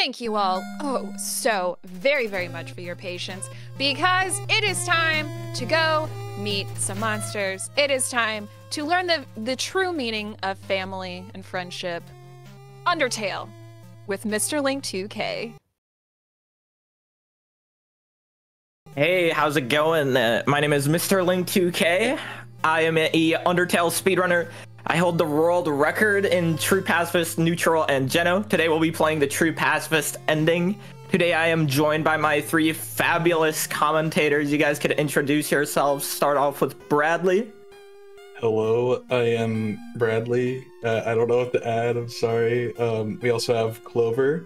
thank you all so very much for your patience, because it is time to go meet some monsters. It is time to learn the true meaning of family and friendship. Undertale with mrlink2k. Hey, how's it going? My name is mrlink2k. I am a Undertale speedrunner. I hold the world record in True Pacifist, Neutral, and Geno. Today we'll be playing the True Pacifist ending. Today I am joined by my three fabulous commentators. You guys could introduce yourselves. Start off with Bradley. Hello, I am Bradley. I don't know what to add, I'm sorry. We also have Clover.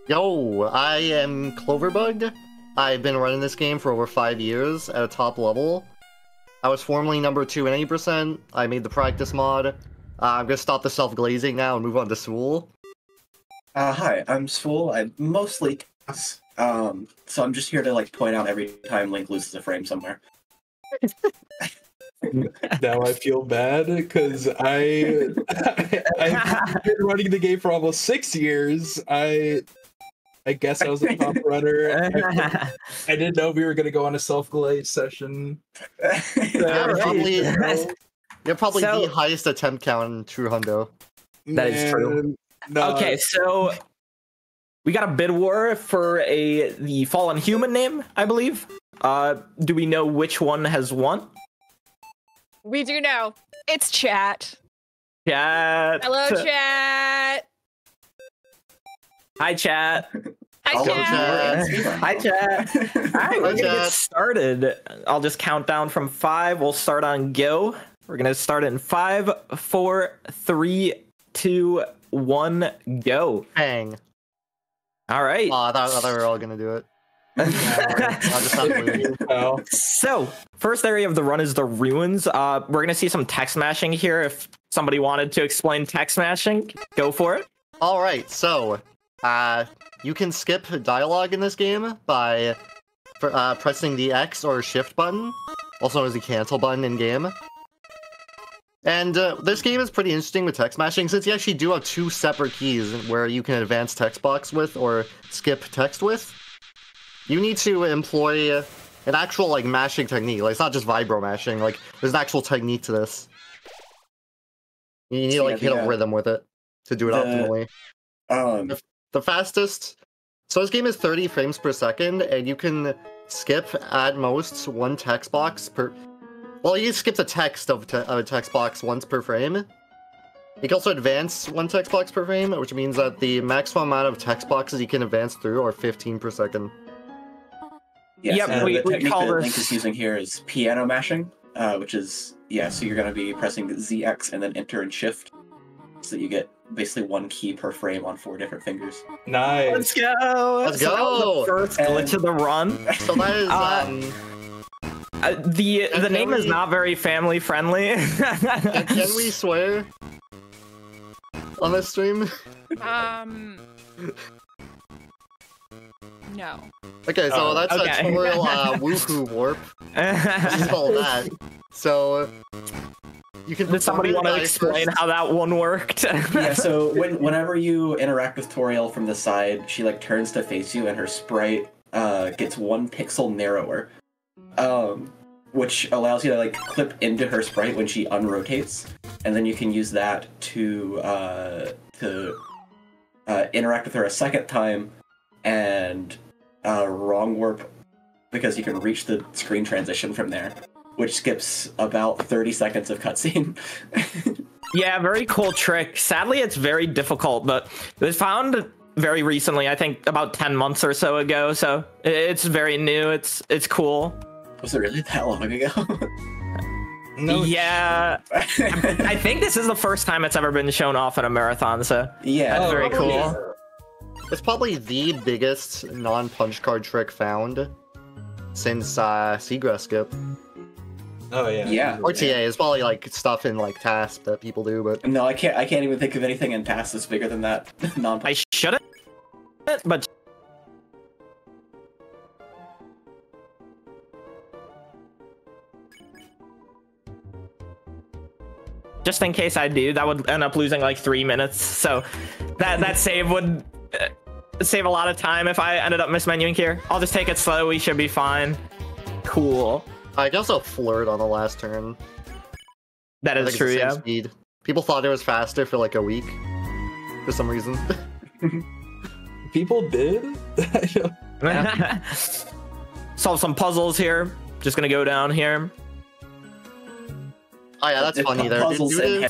Yo, I am Cloverbug. I've been running this game for over 5 years at a top level. I was formerly number 2 in 80%. I made the practice mod. I'm gonna stop the self-glazing now and move on to Swool. Hi, I'm Swool. I mostly pass, so I'm just here to point out every time Link loses a frame somewhere. Now I feel bad because I've been running the game for almost 6 years. I guess I was a top runner. I didn't know we were going to go on a self-glaze session. You're probably the highest attempt count in True Hundo. That is true. No. Okay, so we got a bid war for the fallen human name, I believe. Do we know which one has won? We do know. It's chat. Chat. Hello, chat. Hi, chat. Hi, chat. Hi, chat. All right, we're gonna get started. I'll just count down from 5. We'll start on go. We're gonna start in 5, 4, 3, 2, 1, go. Bang. All right. I thought we were all gonna do it. I'll just have to So, first area of the run is the ruins. We're gonna see some text mashing here. If somebody wanted to explain text mashing, go for it. All right, so you can skip dialogue in this game by pressing the X or Shift button, also known as the cancel button in game. And this game is pretty interesting with text mashing, since you actually do have 2 separate keys where you can advance text box with or skip text with. You need to employ an actual mashing technique. It's not just vibro mashing. There's an actual technique to this. You need to hit a rhythm with it to do it optimally. The fastest. So this game is 30 frames per second, and you can skip at most 1 text box per. Well, you can skip the text of a text box once per frame. You can also advance 1 text box per frame, which means that the maximum amount of text boxes you can advance through are 15 per second. Yes, Yep, the technique call that this... Link is using here is piano mashing, which is, so you're going to be pressing ZX and then Enter and Shift, so you get basically 1 key per frame on 4 different fingers. Nice. Let's go. Let's So go. that was the first glitch of the run. So that is The name is not very family friendly. Can we swear on this stream? No. Okay, so that's a tutorial woohoo warp. Just call that. So you can. Does somebody want to explain how that one worked? Yeah, so whenever you interact with Toriel from the side, she turns to face you, and her sprite gets 1 pixel narrower, which allows you to clip into her sprite when she unrotates, and then you can use that to interact with her a second time and wrong warp, because you can reach the screen transition from there, which skips about 30 seconds of cutscene. Yeah, very cool trick. Sadly, it's very difficult, but it was found very recently, I think about 10 months or so ago, so it's very new. It's cool. Was it really that long ago? No. Yeah. I think this is the first time it's ever been shown off in a marathon, so Yeah, that's very cool. It's probably the biggest non-punch card trick found since Seagrass Skip. Oh yeah. Yeah. Or TA is probably stuff in Task that people do, but No, I can't even think of anything in Task that's bigger than that. I shouldn't, but just in case I do, that would end up losing 3 minutes. So that save would save a lot of time if I ended up mismenuing here. I'll just take it slow. We should be fine. Cool. I also flirt on the last turn. That I is think it's true, the same yeah. Speed. People thought it was faster for like a week, for some reason. People did. Solve some puzzles here. Just gonna go down here. Oh yeah, that's funny there. Puzzles and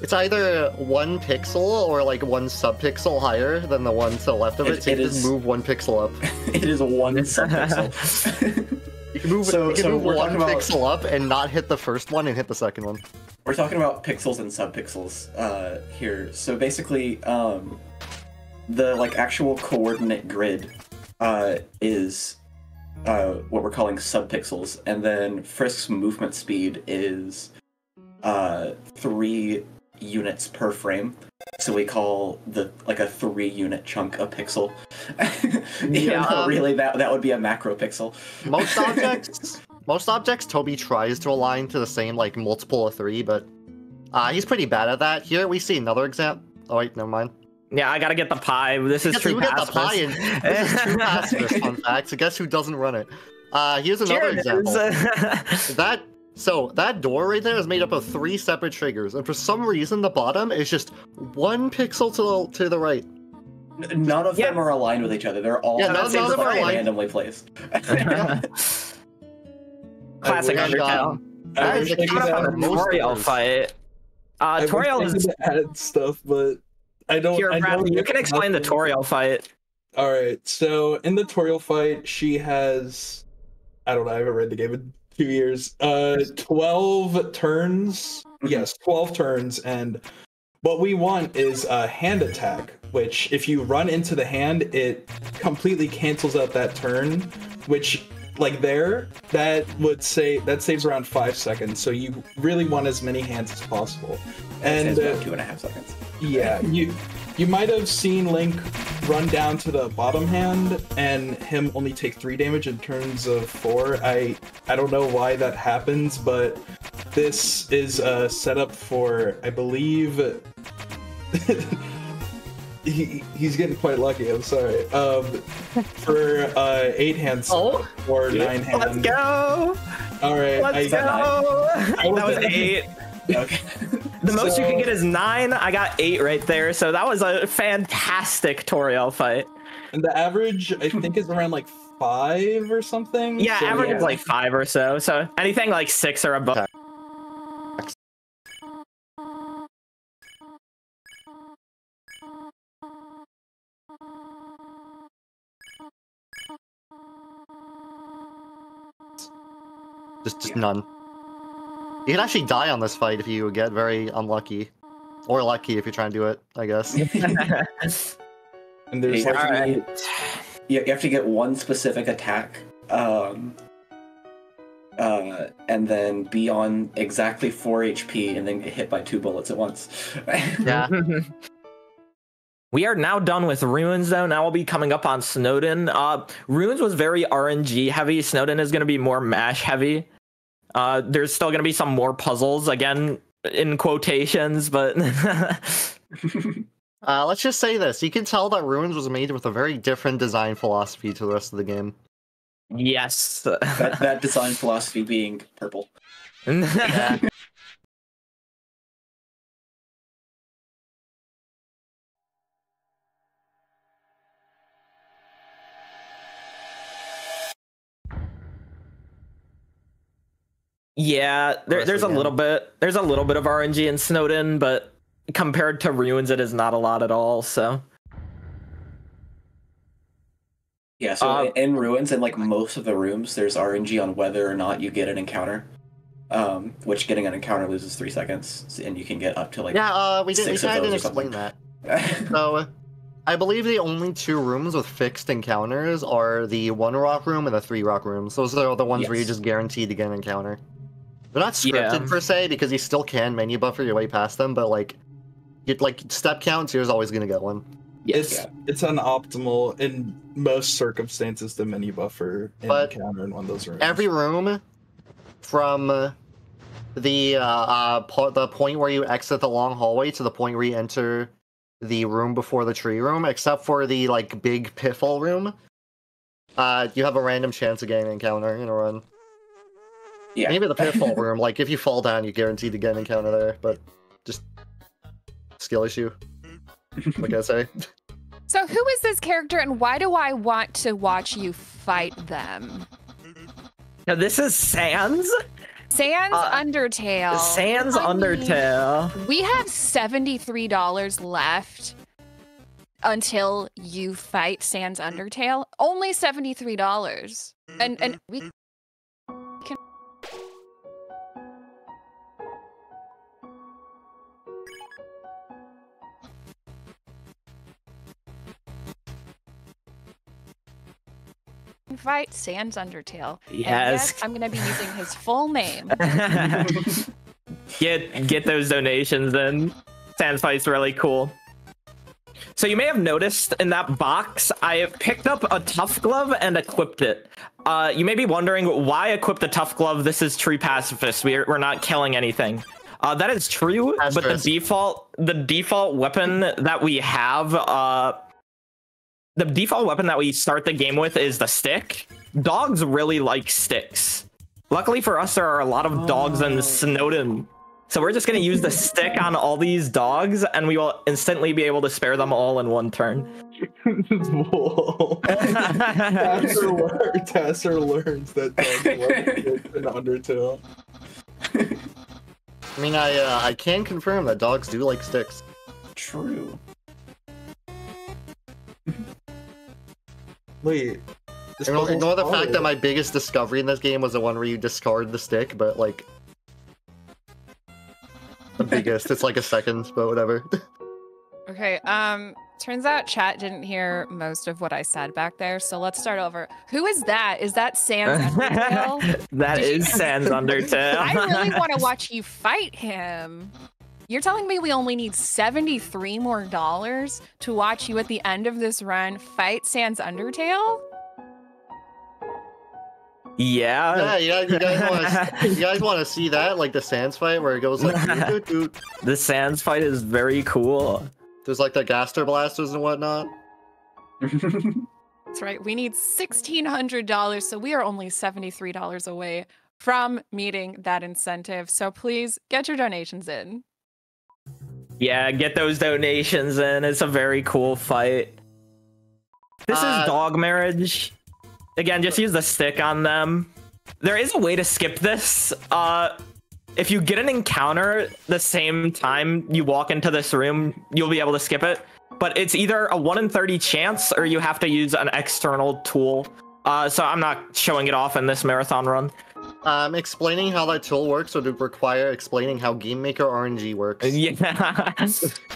It's either 1 pixel or like 1 subpixel higher than the one to the left of it, so you just move 1 pixel up. It is 1 subpixel. You can move, we're one talking about, pixel up and not hit the first one and hit the second one. We're talking about pixels and subpixels here. So basically, the like actual coordinate grid is what we're calling subpixels, and then Frisk's movement speed is 3 units per frame. So we call like a 3-unit chunk a pixel. Really that would be a macro pixel. Most objects Toby tries to align to the same like multiple of 3, but he's pretty bad at that. Here we see another example. Oh wait, never mind. Yeah, I gotta get the pie. This is true pacifist. This is true pacifist, fun fact. So guess who doesn't run it? Here's another example. That door right there is made up of 3 separate triggers, and for some reason the bottom is just 1 pixel to the right. None of them are aligned with each other. They're all none of them are randomly placed. Classic Undertale. That is the case for most Toriel games. fight. Toriel is to add stuff, but I don't. Here, Bradley, you can explain the Toriel fight. All right, so in the Toriel fight, she has, I don't know, I haven't read the game in 2 years. 12 turns. Yes, 12 turns, and what we want is a hand attack, which if you run into the hand, it completely cancels out that turn, which like that saves around 5 seconds. So you really want as many hands as possible. And about 2.5 seconds. Yeah, you might have seen Link run down to the bottom hand and him only take 3 damage in turns of 4. I don't know why that happens, but this is a setup for, I believe, he's getting quite lucky. I'm sorry. For 8 hands or 9 hands. Let's go. All right. Let's go. That was 8. Okay. The most you can get is 9. I got 8 right there, so that was a fantastic Toriel fight. And the average, I think, is around like 5 or something. Yeah, so, average is like 5 or so. So anything like 6 or above. Just none. You can actually die on this fight if you get very unlucky. Or lucky if you're trying to do it, I guess. And there's you have to get one specific attack, and then be on exactly 4 HP, and then get hit by 2 bullets at once. Yeah. We are now done with Ruins, though. Now we'll be coming up on Snowden. Ruins was very RNG heavy. Snowden is going to be more MASH heavy. There's still going to be some more puzzles, again, in quotations, but... Let's just say this. You can tell that Ruins was made with a very different design philosophy to the rest of the game. Yes. that design philosophy being purple. Yeah. Yeah, there's a little bit of RNG in Snowden, but compared to Ruins, it is not a lot at all. So yeah, so in Ruins, in like most of the rooms, there's RNG on whether or not you get an encounter. Which getting an encounter loses 3 seconds, and you can get up to like we didn't explain that. So I believe the only 2 rooms with fixed encounters are the 1 rock room and the 3 rock rooms. Those are the ones where you're just guaranteed to get an encounter. They're not scripted per se, because you still can menu buffer your way past them, but like step counts, there's always gonna get one. Yes. It's unoptimal in most circumstances to mini buffer and But encounter in one of those rooms. Every room from the point where you exit the long hallway to the point where you enter the room before the tree room, except for the like big pitfall room, you have a random chance of getting an encounter in a run. Yeah. Maybe the pitfall room, like if you fall down, you're guaranteed to get an encounter there, but just skill issue. Like I say. So who is this character and why do I want to watch you fight them? Now this is Sans. Sans Undertale. Sans Undertale. We have $73 left until you fight Sans Undertale. Only $73. And we can fight Sans Undertale. And Yes. I'm gonna be using his full name. Get those donations in. Sans Fight's really cool. So you may have noticed in that box, I picked up a Tough Glove and equipped it. You may be wondering why equip the Tough Glove. This is true pacifist. We're not killing anything. That is true, but the default weapon that we have, the default weapon that we start the game with is the stick. Dogs really like sticks. Luckily for us, there are a lot of dogs in Snowden. So we're just going to use the stick on all these dogs, and we will instantly be able to spare them all in one turn. Tasser learns that dogs love in Undertale. I mean, I can confirm that dogs do like sticks. True. Wait. Ignore the fact that my biggest discovery in this game was the one where you discard the stick, but like... The biggest, it's like a second, but whatever. Okay, turns out chat didn't hear most of what I said back there, so let's start over. Who is that? Is that Sans Undertale? That is Sans Undertale. I really want to watch you fight him. You're telling me we only need $73 more to watch you at the end of this run fight Sans Undertale? Yeah. Yeah, you guys want to see that, like the Sans fight where it goes like doot, doot, doot. The Sans fight is very cool. There's like the Gaster blasters and whatnot. That's right. We need $1,600, so we are only $73 away from meeting that incentive. So please get your donations in. Yeah, get those donations in. It's a very cool fight. This is dog marriage. Again, just use the stick on them. There is a way to skip this. If you get an encounter the same time you walk into this room, you'll be able to skip it. But it's either a 1 in 30 chance or you have to use an external tool. So I'm not showing it off in this marathon run. Explaining how that tool works would require explaining how Game Maker RNG works. Yeah.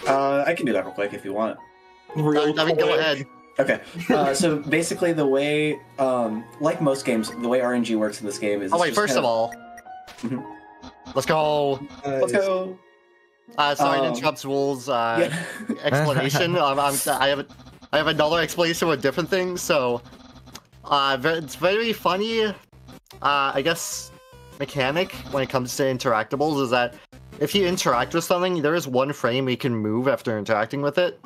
I can do that real quick if you want. I mean, go ahead. Okay, so basically the way, like most games, the way RNG works in this game is... Oh wait, first of all, let's go. Let's go. Sorry to interrupt Wool's explanation. I have another explanation with different things. So, it's very funny. I guess mechanic when it comes to interactables is that if you interact with something, there is one frame you can move after interacting with it.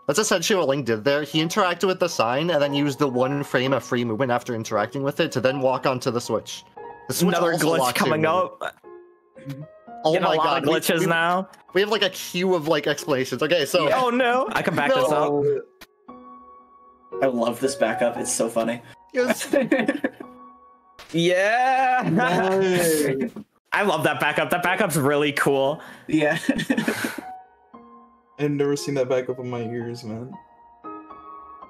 That's essentially what Link did there. He interacted with the sign and then used the one frame of free movement after interacting with it to then walk onto the switch. The switch Another glitch coming up. Oh my god, glitches now. We have like a queue of like explanations. Okay, so oh no, I can back this up. I love this backup. It's so funny. Yes. Yeah. Nice. I love that backup. That backup's really cool. Yeah. I've never seen that back up in my ears, man.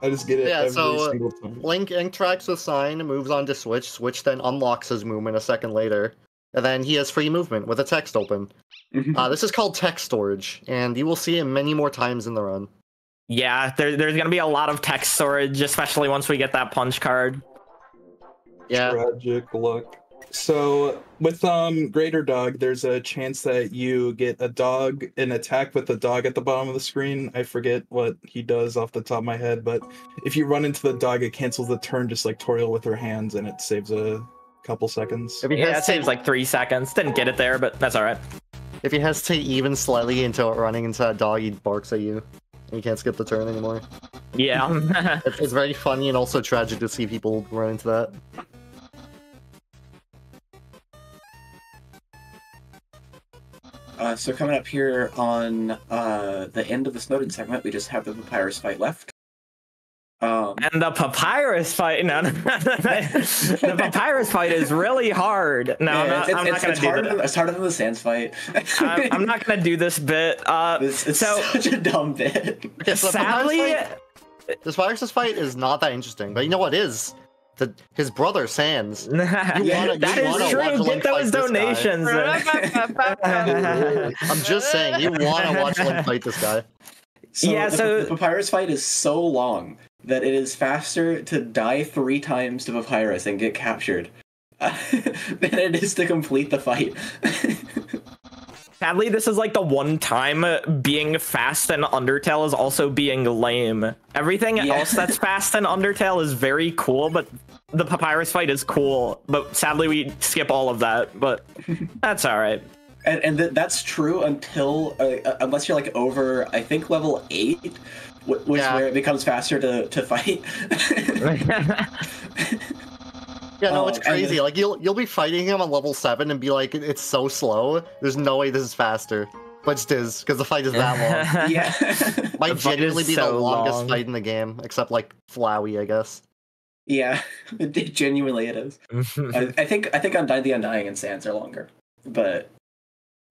I just get it every single time. Link interacts with sign, moves on to switch, switch then unlocks his movement a second later, and then he has free movement with a text open. This is called text storage, and you will see it many more times in the run. Yeah, there's gonna be a lot of text storage, especially once we get that punch card. Yeah. Tragic luck. So with Greater Dog, there's a chance that you get a dog, an attack with the dog at the bottom of the screen. I forget what he does off the top of my head, but if you run into the dog, it cancels the turn just like Toriel with her hands, and it saves a couple seconds. If you Yeah, it hesitate, saves like 3 seconds. Didn't get it there, but that's all right. if you hesitate even slightly until running into that dog, he barks at you. And you can't skip the turn anymore. Yeah. It's very funny and also tragic to see people run into that. So coming up here on the end of the Snowden segment, we just have the Papyrus fight left. And the Papyrus fight, no, the Papyrus fight is really hard. No, I'm not gonna do that. It's harder than the Sans fight. I'm not gonna do this bit. It's such a dumb bit. Okay, so Sadly, this Papyrus fight is not that interesting, but you know what is? His brother Sans. that is true. Get those donations. I'm just saying, you want to watch Link fight this guy. The Papyrus fight is so long that it is faster to die 3 times to Papyrus and get captured than it is to complete the fight. Sadly, this is like the one time being fast in Undertale is also being lame. Everything else that's fast in Undertale is very cool, but the Papyrus fight is cool. But sadly, we skip all of that, but that's all right. And that's true until, unless you're like over, I think, level 8, which is where it becomes faster to fight. Yeah, no, it's crazy. Like you'll be fighting him on level 7 and be like, it's so slow. There's no way this is faster. But it is, because the fight is that long. Yeah. Might genuinely be the longest fight in the game, except like Flowey, I guess. Yeah, genuinely it is. I think Undying the Undying and Sans are longer, but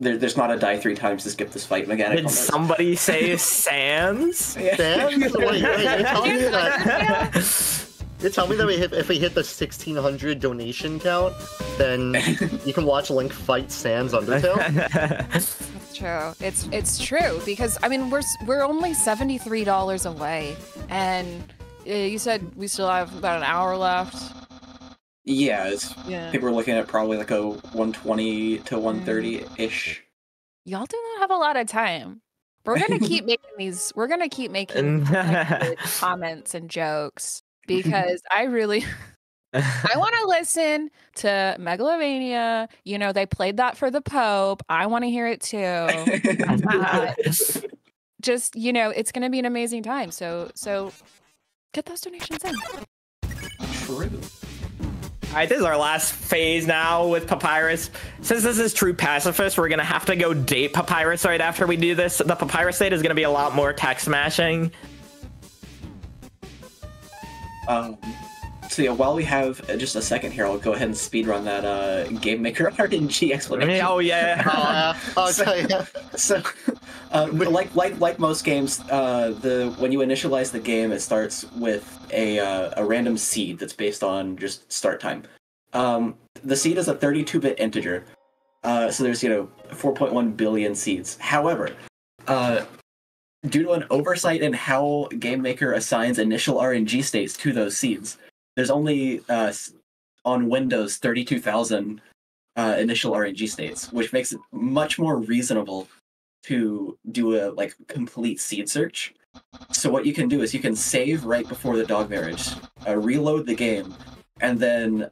there's not a die 3 times to skip this fight mechanic. Did somebody say Sans? Yeah. Sans? Wait, you're telling me that? You tell me that if we hit the 1600 donation count, then you can watch Link fight Sans Undertale? That's true. It's true, because I mean we're only $73 away, and you said we still have about an hour left. Yeah, I think we're looking at probably like a 120 to 130-ish. Y'all do not have a lot of time. We're gonna keep making these. We're gonna keep making like, comments and jokes, because I really, I want to listen to Megalovania. You know, they played that for the Pope. I want to hear it too. Just, you know, it's gonna be an amazing time. So get those donations in. True. All right, this is our last phase now with Papyrus. Since this is true Pacifist, we're gonna have to go date Papyrus right after we do this. The Papyrus state is gonna be a lot more tech smashing. So yeah, while we have just a second here, I'll go ahead and speedrun that Game Maker RNG explanation. Oh yeah. Like most games, when you initialize the game, it starts with a random seed that's based on just start time. The seed is a 32-bit integer, so there's 4.1 billion seeds. However, due to an oversight in how Game Maker assigns initial RNG states to those seeds, there's only on Windows 32,000 initial RNG states, which makes it much more reasonable to do a complete seed search. So what you can do is you can save right before the dog marriage, reload the game, and then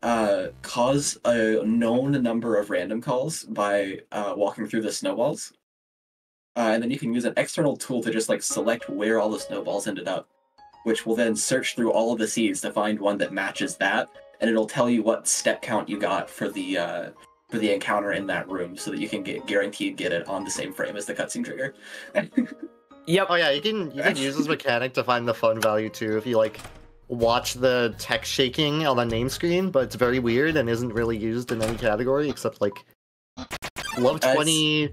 cause a known number of random calls by walking through the snowballs. And then you can use an external tool to just select where all the snowballs ended up, which will then search through all of the seeds to find one that matches that, and it'll tell you what step count you got for the encounter in that room, so that you can guaranteed get it on the same frame as the cutscene trigger. Yep. Oh yeah, you can use this mechanic to find the fun value too if you watch the text shaking on the name screen, but it's very weird and isn't really used in any category except Love 20.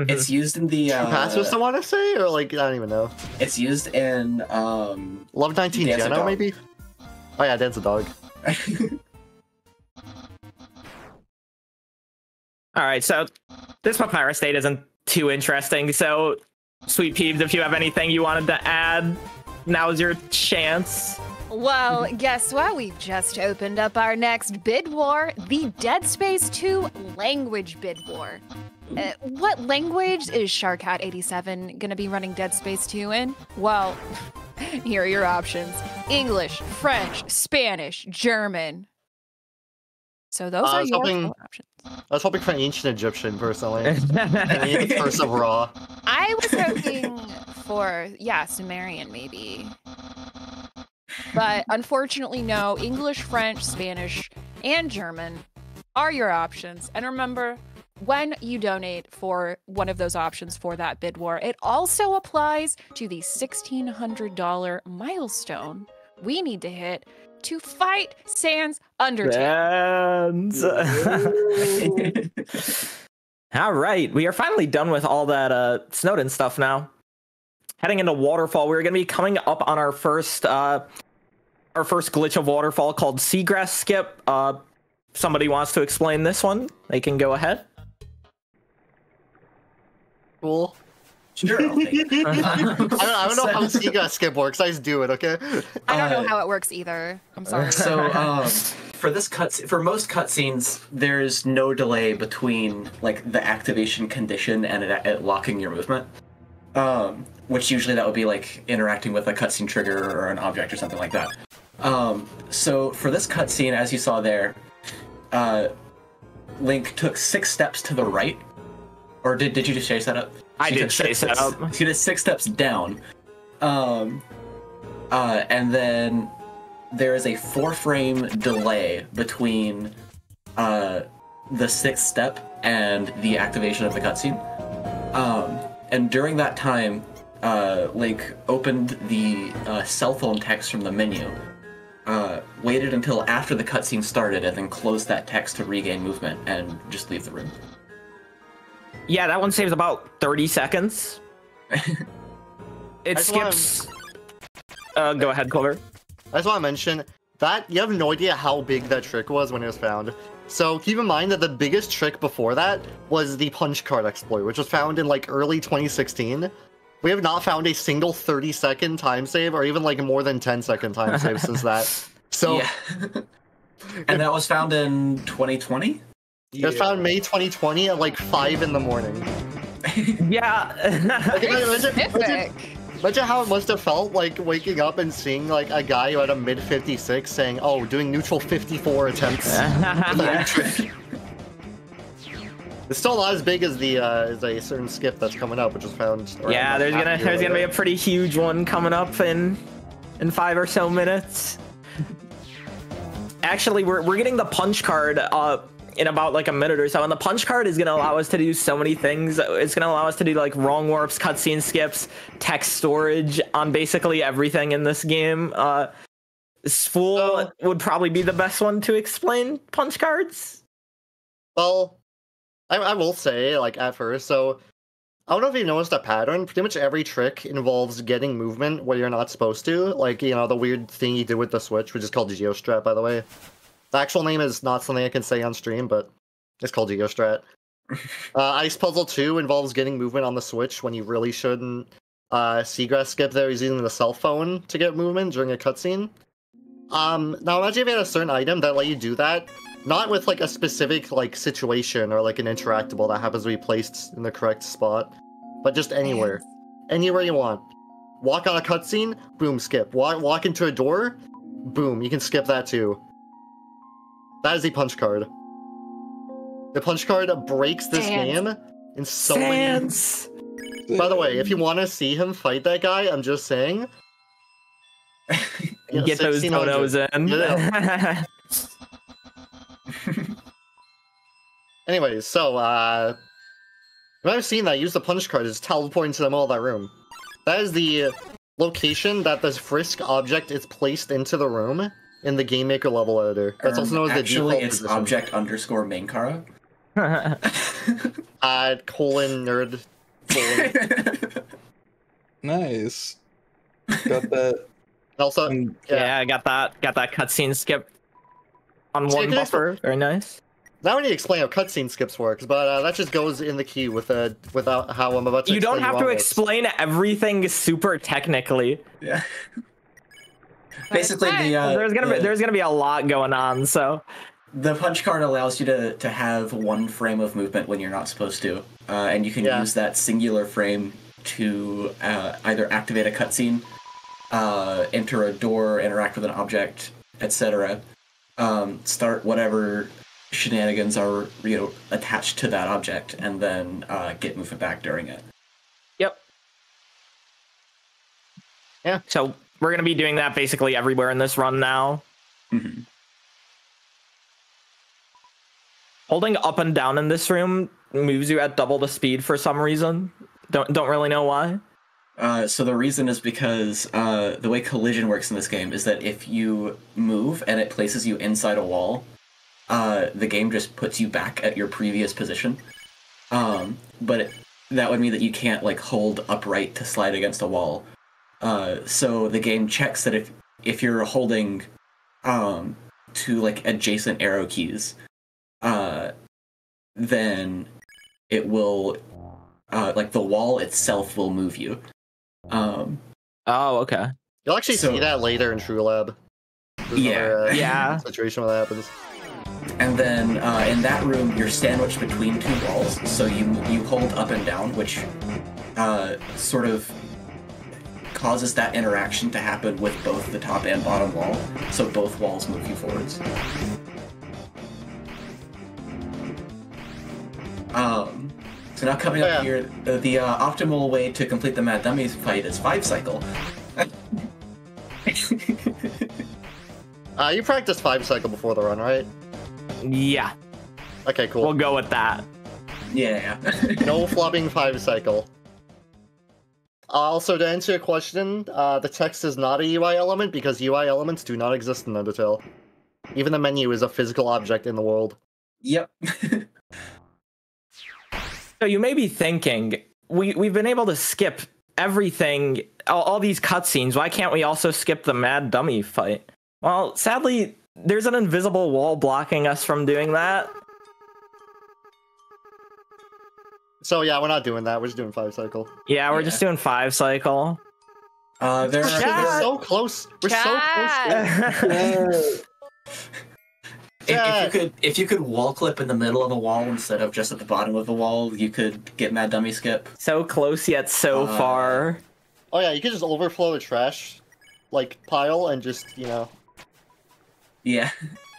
It's used in the Pacifist, I want to say, or I don't even know. It's used in Love 19 Geno, maybe. Oh yeah, Dance a Dog. All right, so this Papyrus state isn't too interesting. So, Sweet Peeves, if you have anything you wanted to add now's your chance. Well, guess what? We've just opened up our next bid war, the Dead Space 2 language bid war. What language is Sharkat87 gonna be running Dead Space 2 in? Well, here are your options. English, French, Spanish, German. So those are your four options. I was hoping for ancient Egyptian, personally. And Curse of Ra. I was hoping for, yeah, Sumerian, maybe. But unfortunately, no. English, French, Spanish, and German are your options. And remember, when you donate for one of those options for that bid war, it also applies to the $1,600 milestone we need to hit to fight Sans Undertale. All right, we are finally done with all that Snowden stuff now. Heading into Waterfall, we're going to be coming up on our first glitch of Waterfall called Seagrass Skip. Somebody wants to explain this one? They can go ahead. Cool. Sure, I'll take it. I don't know how Seagrass Skip works. I just do it, okay? I don't know how it works either. I'm sorry. So, for this for most cutscenes, there's no delay between like the activation condition and it locking your movement. Which usually that would be like interacting with a cutscene trigger or an object or something like that. So for this cutscene, as you saw there, Link took 6 steps to the right. Or did you just chase that up? I did chase that up. She did 6 steps down. And then there is a 4-frame delay between the 6th step and the activation of the cutscene. And during that time, Link opened the cell phone text from the menu, waited until after the cutscene started, and then closed that text to regain movement and just leave the room. Yeah, that one saves about 30 seconds. It skips... go ahead, Clover. I just want to mention that you have no idea how big that trick was when it was found. So keep in mind that the biggest trick before that was the punch card exploit, which was found in like early 2016. We have not found a single 30-second time save or even like more than 10-second time save since that. So, yeah. And that was found in 2020? It was found May 2020 at like 5 in the morning. Yeah. Imagine how it must have felt like waking up and seeing like a guy who had a mid 56 saying, "Oh, doing neutral 54 attempts." It's still not as big as the as a certain skip that's coming up, which was found. Yeah, there's gonna be a pretty huge one coming up in 5 or so minutes. Actually, we're getting the punch card in about like a minute or so, and the punch card is gonna allow us to do so many things. It's gonna allow us to do like wrong warps, cutscene skips, text storage on basically everything in this game. Spool would probably be the best one to explain punch cards. Well, I will say, like, at first, so I don't know if you noticed a pattern. Pretty much every trick involves getting movement where you're not supposed to. Like, you know, the weird thing you did with the Switch, which is called Geostrat, by the way. The actual name is not something I can say on stream, but it's called Geostrat. Ice Puzzle 2 involves getting movement on the Switch when you really shouldn't. Seagrass Skip there is using the cell phone to get movement during a cutscene. Now imagine if you had a certain item that let you do that, not with like a specific like situation or like an interactable that happens to be placed in the correct spot, but just anywhere. Anywhere you want. Walk on a cutscene, boom, skip. Walk into a door, boom, you can skip that too. That is the punch card. The punch card breaks this game in so many... By the way, if you want to see him fight that guy, I'm just saying... Get those donos in. Yeah. Anyways, so, if I've seen that, use the punch card, it's teleporting to the middle of that room. That is the location that this frisk object is placed into the room in the Game Maker level editor. That's also known as the default it's position. object_mainkara. Nerd. Nice. Got that. Also, yeah, I got that cutscene skip on one buffer. Very nice. Now I need to explain how cutscene skips works, but that just goes in the key without how I'm about to. You don't have to this. explain everything super technically. Yeah. Basically, there's gonna be a lot going on, so the punch card allows you to have one frame of movement when you're not supposed to, and you can use that singular frame to either activate a cutscene, enter a door, interact with an object, etc. Start whatever shenanigans are attached to that object, and then get movement back during it. Yep. Yeah. So we're gonna be doing that basically everywhere in this run now. Mm-hmm. Holding up and down in this room moves you at double the speed for some reason. Don't really know why. So the reason is because the way collision works in this game is that if you move and it places you inside a wall, the game just puts you back at your previous position. But that would mean that you can't like hold upright to slide against a wall. So the game checks that if you're holding to like adjacent arrow keys, then it will like the wall itself will move you. Oh, okay. You'll actually see that later in True Lab. There's another, situation where that happens. And then in that room, you're sandwiched between two walls, so you hold up and down, which sort of causes that interaction to happen with both the top and bottom wall, so both walls move you forwards. So now coming up here, the optimal way to complete the Mad Dummies fight is 5 cycle. You practiced 5 cycle before the run, right? Yeah. Okay, cool. We'll go with that. Yeah. No flopping 5 cycle. Also, to answer your question, the text is not a UI element because UI elements do not exist in Undertale. Even the menu is a physical object in the world. Yep. So you may be thinking, we've been able to skip everything, all these cutscenes. Why can't we also skip the Mad Dummy fight? Well, sadly, there's an invisible wall blocking us from doing that. So yeah, we're not doing that. We're just doing 5 cycle. Yeah, we're just doing 5 cycle. We're so close. We're so close. If you could wall clip in the middle of a wall instead of just at the bottom of the wall, you could get Mad Dummy skip. So close yet so far. Oh yeah, you could just overflow the trash like pile and just, Yeah.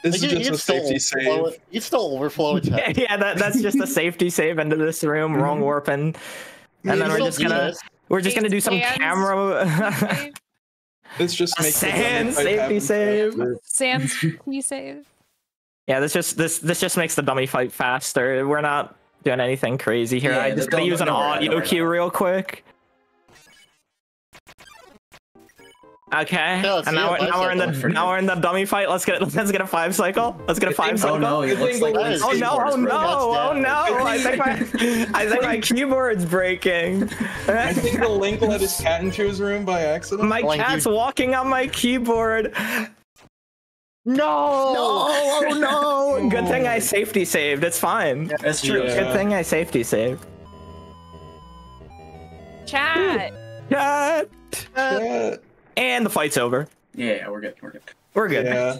This is just a safety save. You'd still overflow it. Yeah, that's just a safety save into this room, wrong warping. And then we're just gonna do some camera. This just makes sand safety save. Sans you save. Yeah, this just makes the dummy fight faster. We're not doing anything crazy here. I just gonna use an audio cue real quick. Okay, and now we're in the dummy fight. Let's get a 5 cycle. Let's get a 5 cycle. Oh no! It looks like oh no! I think my keyboard's breaking. I think the Link let his cat into his room by accident. My cat's walking on my keyboard. No! Oh no! Good thing I safety saved. It's fine. That's true. Yeah. Good thing I safety saved. Chat. Cut. And the fight's over. Yeah, we're good. We're good. Yeah.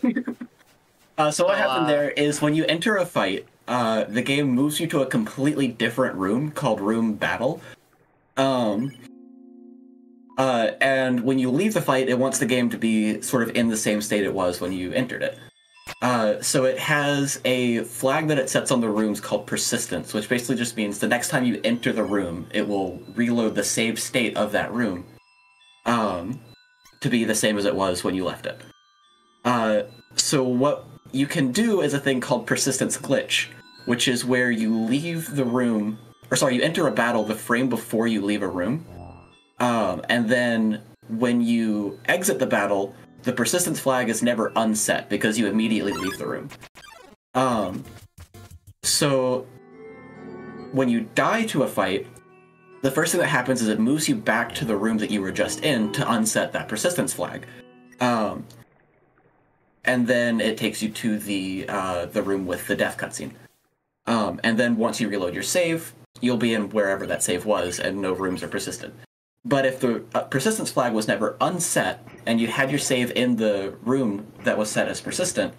So what happened there is when you enter a fight, the game moves you to a completely different room called Room Battle. And when you leave the fight, it wants the game to be sort of in the same state it was when you entered it. So it has a flag that it sets on the rooms called Persistence, which basically just means the next time you enter the room, it will reload the saved state of that room to be the same as it was when you left it. So what you can do is a thing called Persistence Glitch, which is where you leave the room, you enter a battle the frame before you leave a room. And then when you exit the battle, the persistence flag is never unset because you immediately leave the room. So when you die to a fight, the first thing that happens is it moves you back to the room that you were just in to unset that persistence flag. And then it takes you to the room with the death cutscene. And then once you reload your save, you'll be in wherever that save was, and no rooms are persistent. But if the persistence flag was never unset, and you had your save in the room that was set as persistent,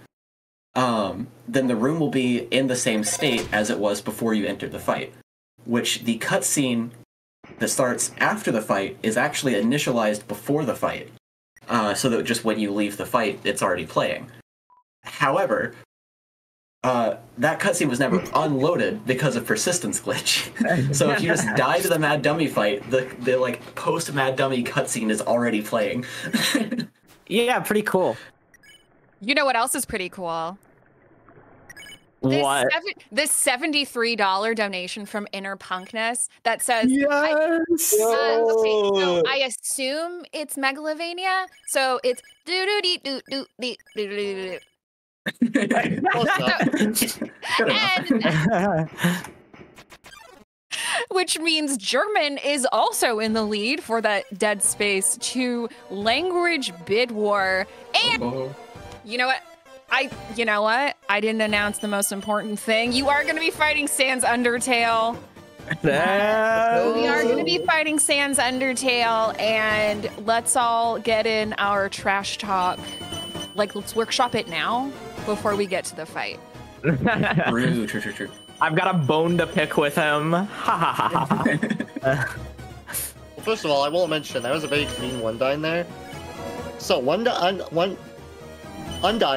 then the room will be in the same state as it was before you entered the fight, which the cutscene that starts after the fight is actually initialized before the fight, so that just when you leave the fight, it's already playing. However, that cutscene was never unloaded because of persistence glitch. So if you just die to the Mad Dummy fight, the like post Mad Dummy cutscene is already playing. Yeah, pretty cool. You know what else is pretty cool? What? This $73 donation from Inner Punkness that says, Yes. okay, so I assume it's Megalovania. So it's do do dee do do dee do do and which means German is also in the lead for that Dead Space 2 language bid war. And you know what? I didn't announce the most important thing. You are going to be fighting Sans Undertale. We are going to be fighting Sans Undertale, and let's all get in our trash talk. Like, let's workshop it now before we get to the fight. True. I've got a bone to pick with him. Ha ha ha ha. Well, first of all, I won't mention there was a very clean Undyne there. So Undyne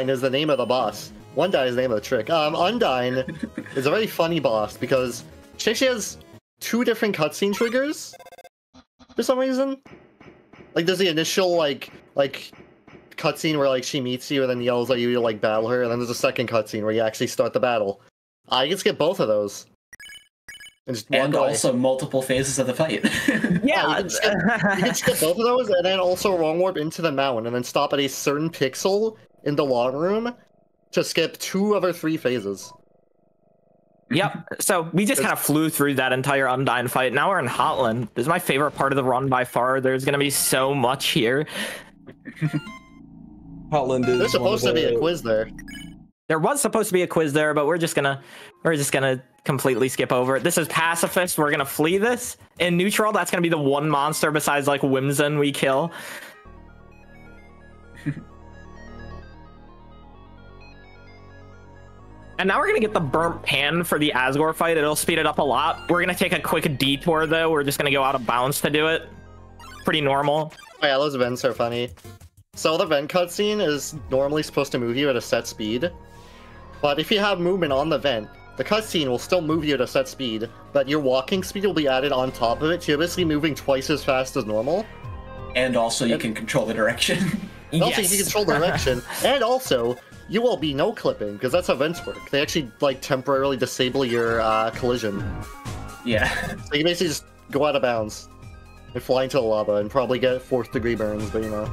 is the name of the boss. Undyne is the name of the trick. Undyne is a very funny boss because she actually has 2 different cutscene triggers for some reason. Like, there's the initial like cutscene where like she meets you and then yells at you to like battle her, and then there's a second cutscene where you actually start the battle. I can skip both of those. And also multiple phases of the fight. Yeah, you can skip both of those, and then also wrong warp into the mountain, and then stop at a certain pixel in the long room to skip 2 of our 3 phases. Yep. So we just kind of flew through that entire Undyne fight. Now we're in Hotland. This is my favorite part of the run by far. There's gonna be so much here. Hotland is. There's supposed to be a quiz there. There was supposed to be a quiz there, but we're just gonna completely skip over it. This is Pacifist. We're gonna flee this. In neutral, that's gonna be the one monster besides like Whimsun we kill. And now we're gonna get the burnt pan for the Asgore fight. It'll speed it up a lot. We're gonna take a quick detour though. We're just gonna go out of bounds to do it. Pretty normal. Oh yeah, those events are funny. So the vent cutscene is normally supposed to move you at a set speed, but if you have movement on the vent, the cutscene will still move you at a set speed, but your walking speed will be added on top of it, so you're basically moving twice as fast as normal. And also you can control the direction. Also, you can control the direction, and also, you will be no clipping, because that's how vents work. They actually, like, temporarily disable your collision. Yeah. So you basically just go out of bounds and fly into the lava and probably get 4th degree burns, but you know.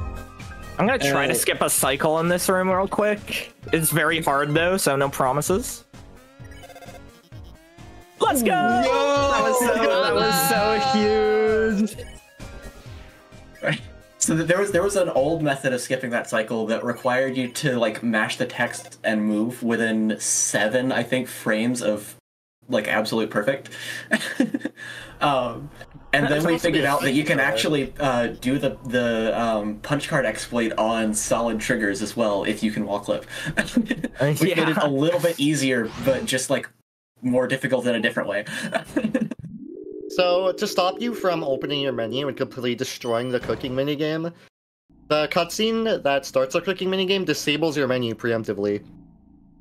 I'm gonna try to skip a cycle in this room real quick. It's very hard though, so no promises. Let's go! That was so huge. Right. So there was an old method of skipping that cycle that required you to like mash the text and move within 7, I think, frames of like absolute perfect. And then we figured out that you can actually do the punch card exploit on solid triggers as well if you can wall clip. Which made it a little bit easier, but just like more difficult in a different way. So, to stop you from opening your menu and completely destroying the cooking minigame, the cutscene that starts the cooking minigame disables your menu preemptively.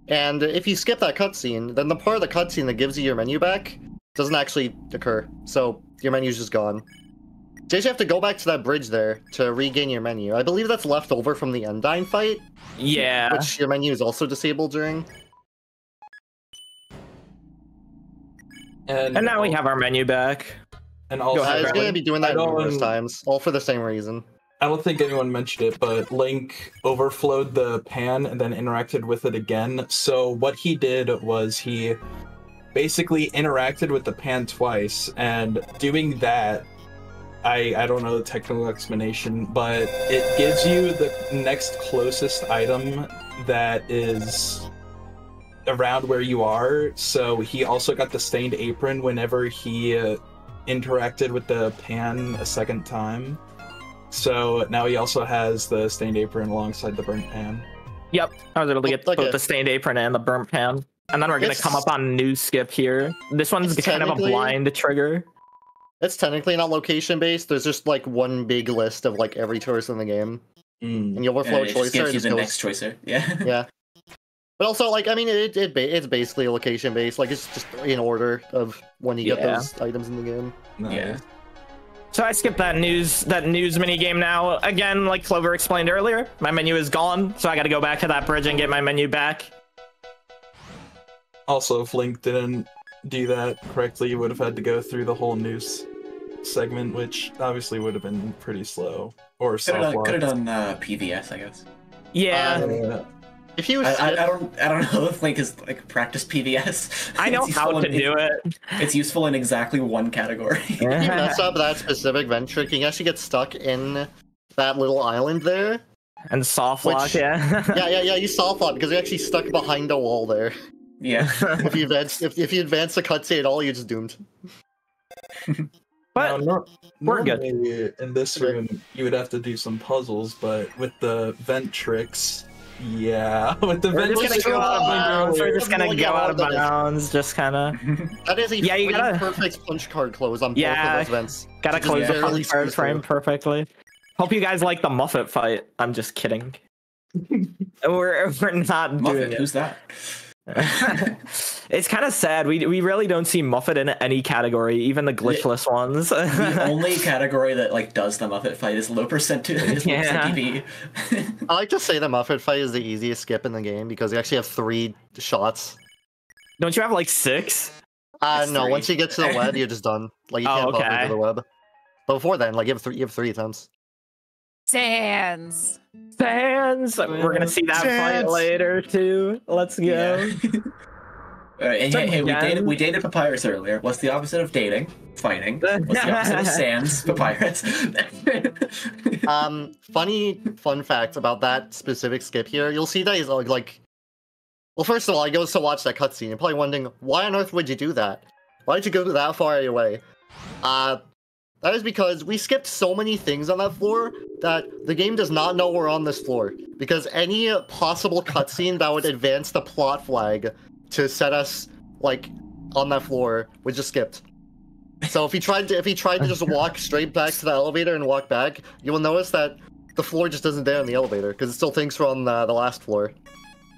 And if you skip that cutscene, then the part of the cutscene that gives you your menu back doesn't actually occur, so your menu's just gone. You just have to go back to that bridge there to regain your menu. I believe that's left over from the Undyne fight. Yeah. Which your menu is also disabled during. And now we have our menu back. And also, I was going to be doing that numerous times, all for the same reason. I don't think anyone mentioned it, but Link overflowed the pan and then interacted with it again. So what he did was he basically interacted with the pan twice, and doing that, I don't know the technical explanation, but it gives you the next closest item that is around where you are. So he also got the stained apron whenever he interacted with the pan a second time. So now he also has the stained apron alongside the burnt pan. Yep, I was able to get both the stained apron and the burnt pan. And then we're going to come up on new skip here. This one's kind of a blind trigger. It's technically not location-based. There's just, like, one big list of, like, every choice in the game. And you overflow a choicer. Gives you the next choicer. Yeah. Yeah. But also, like, I mean, it's basically location-based. Like, it's just in order of when you get those items in the game. Nice. Yeah. So I skipped that news mini game now. Again, like Clover explained earlier, my menu is gone, so I got to go back to that bridge and get my menu back. Also, if Link didn't do that correctly, you would have had to go through the whole news segment, which obviously would have been pretty slow. Or could have done PVS, I guess. Yeah. If he was, I don't know if Link has like practiced PVS. I know how to do it. It's useful in exactly one category. if you mess up that specific vent trick, you can actually get stuck in that little island there. And soft lock, yeah, you soft lock because you're actually stuck behind a wall there. Yeah. if you advance the cutscene at all, you're just doomed. But we're good. In this room, you would have to do some puzzles, but with the vent tricks, with the vent tricks, we're just gonna go out of bounds, just kind of. That is a perfect punch card close on both of those vents. Gotta close the punch card frame perfectly. Hope you guys like the Muffet fight. I'm just kidding. we're not Muffet, doing it. Who's that? It's kind of sad. We really don't see Muffet in any category, even the glitchless ones. The only category that like does the Muffet fight is low percent DP. I like to say the Muffet fight is the easiest skip in the game because you actually have 3 shots. Don't you have like 6? No. Once you get to the web, you're just done. Like you can't bump into the web. But before then, like you have 3 attempts. Sans. We're gonna see that fight later too. Let's go. Yeah. Hey, we dated Papyrus earlier. What's the opposite of dating? Fighting. What's the opposite of Sans? Papyrus. Fun fact about that specific skip here. You'll see that he's like, well, first of all, he goes to watch that cutscene. You're probably wondering, why on earth would you do that? Why did you go that far away? That is because we skipped so many things on that floor that the game does not know we're on this floor. Because any possible cutscene that would advance the plot flag to set us like on that floor was just skipped. So if he tried to just walk straight back to the elevator and walk back, you will notice that the floor just isn't there in the elevator because it still thinks we're on the last floor. So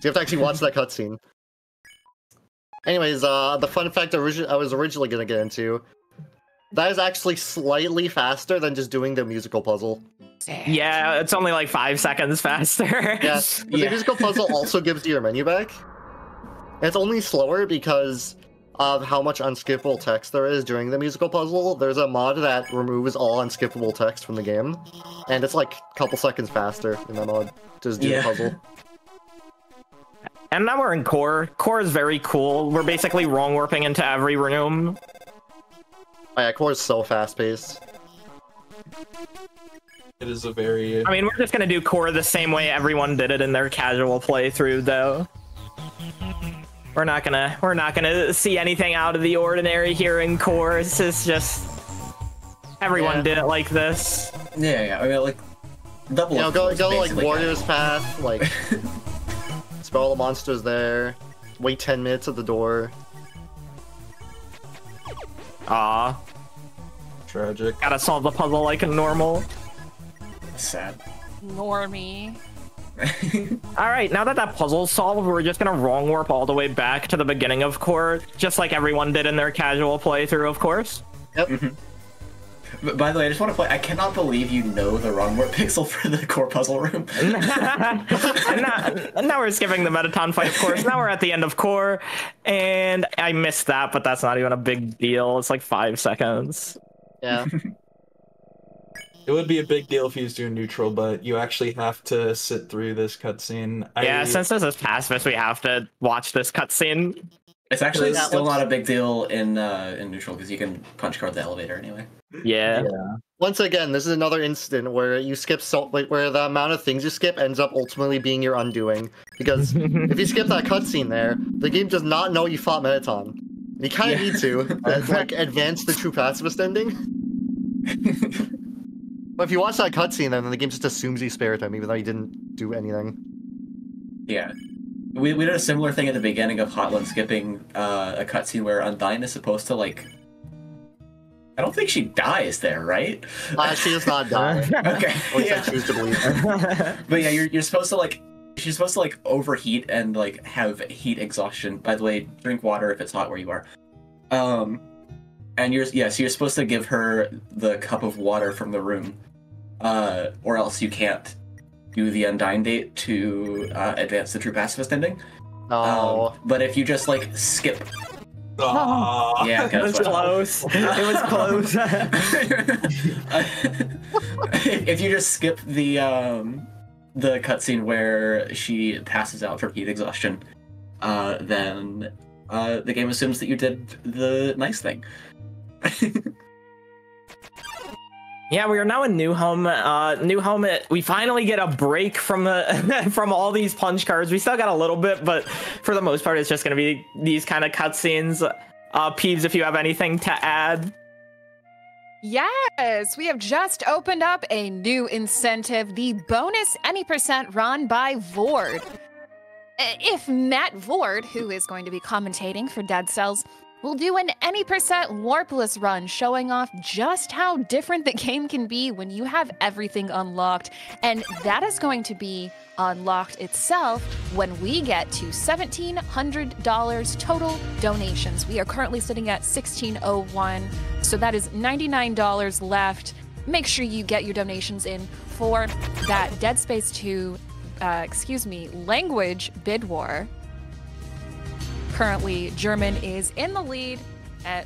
you have to actually watch that cutscene. Anyways, the fun fact I was originally gonna get into. That is actually slightly faster than just doing the musical puzzle. Yeah, it's only like 5 seconds faster. Yes, the musical puzzle also gives you your menu back. And it's only slower because of how much unskippable text there is during the musical puzzle. There's a mod that removes all unskippable text from the game. And it's like a couple seconds faster in that mod to just do the puzzle. And now we're in Core. Core is very cool. We're basically wrong warping into every room. Oh yeah, Core is so fast-paced. It is a very... I mean, we're just gonna do Core the same way everyone did it in their casual playthrough, though. We're not gonna see anything out of the ordinary here in Core. It's just everyone did it like this. Yeah. I mean, like double. You know, go like Warrior's Path, like spell all the monsters there. Wait 10 minutes at the door. Aw. Tragic. Gotta solve the puzzle like normal. Sad. Normie. Alright, now that puzzle's solved, we're just gonna wrong warp all the way back to the beginning of Core, just like everyone did in their casual playthrough, of course. Yep. But by the way, I just want to play. I cannot believe you know the wrong warp pixel for the Core puzzle room. Now we're skipping the Metaton fight, of course. Now we're at the end of Core, and I missed that, but that's not even a big deal. It's like 5 seconds. Yeah. It would be a big deal if he was doing neutral, but you actually have to sit through this cutscene. Yeah, since this is Pacifist, we have to watch this cutscene. It's actually Yeah, still let's- not a big deal in neutral because you can punch card the elevator anyway. Yeah. Once again, this is another incident where you skip where the amount of things you skip ends up ultimately being your undoing. Because if you skip that cutscene there, the game does not know you fought Mettaton. You kind of need to like advance the true pacifist ending. But if you watch that cutscene, then the game just assumes you spared him, even though he didn't do anything. Yeah. We did a similar thing at the beginning of Hotland, skipping a cutscene where Undyne is supposed to, like... I don't think she dies there, right? She does not die. Okay. At least I choose to believe. But yeah, you're supposed to, like... She's supposed to, like, overheat and, like, have heat exhaustion. By the way, drink water if it's hot where you are. And so you're supposed to give her the cup of water from the room. Or else you can't do the Undyne date to advance the true pacifist ending. No. But if you just, like, skip... Aw. Yeah, It was close. It was close. If you just skip the cutscene where she passes out from heat exhaustion, then the game assumes that you did the nice thing. Yeah, we are now in New Home. New Home. We finally get a break from the from all these punch cards. We still got a little bit, but for the most part, it's just gonna be these kind of cutscenes. Peeves, if you have anything to add. Yes, we have just opened up a new incentive, the bonus any % run by Vord. If Matt Vord, who is going to be commentating for Dead Cells, will do an any % warpless run showing off just how different the game can be when you have everything unlocked. And that is going to be unlocked itself when we get to $1,700 total donations. We are currently sitting at $1,601, so that is $99 left. Make sure you get your donations in for that Dead Space 2, language bid war. Currently, German is in the lead,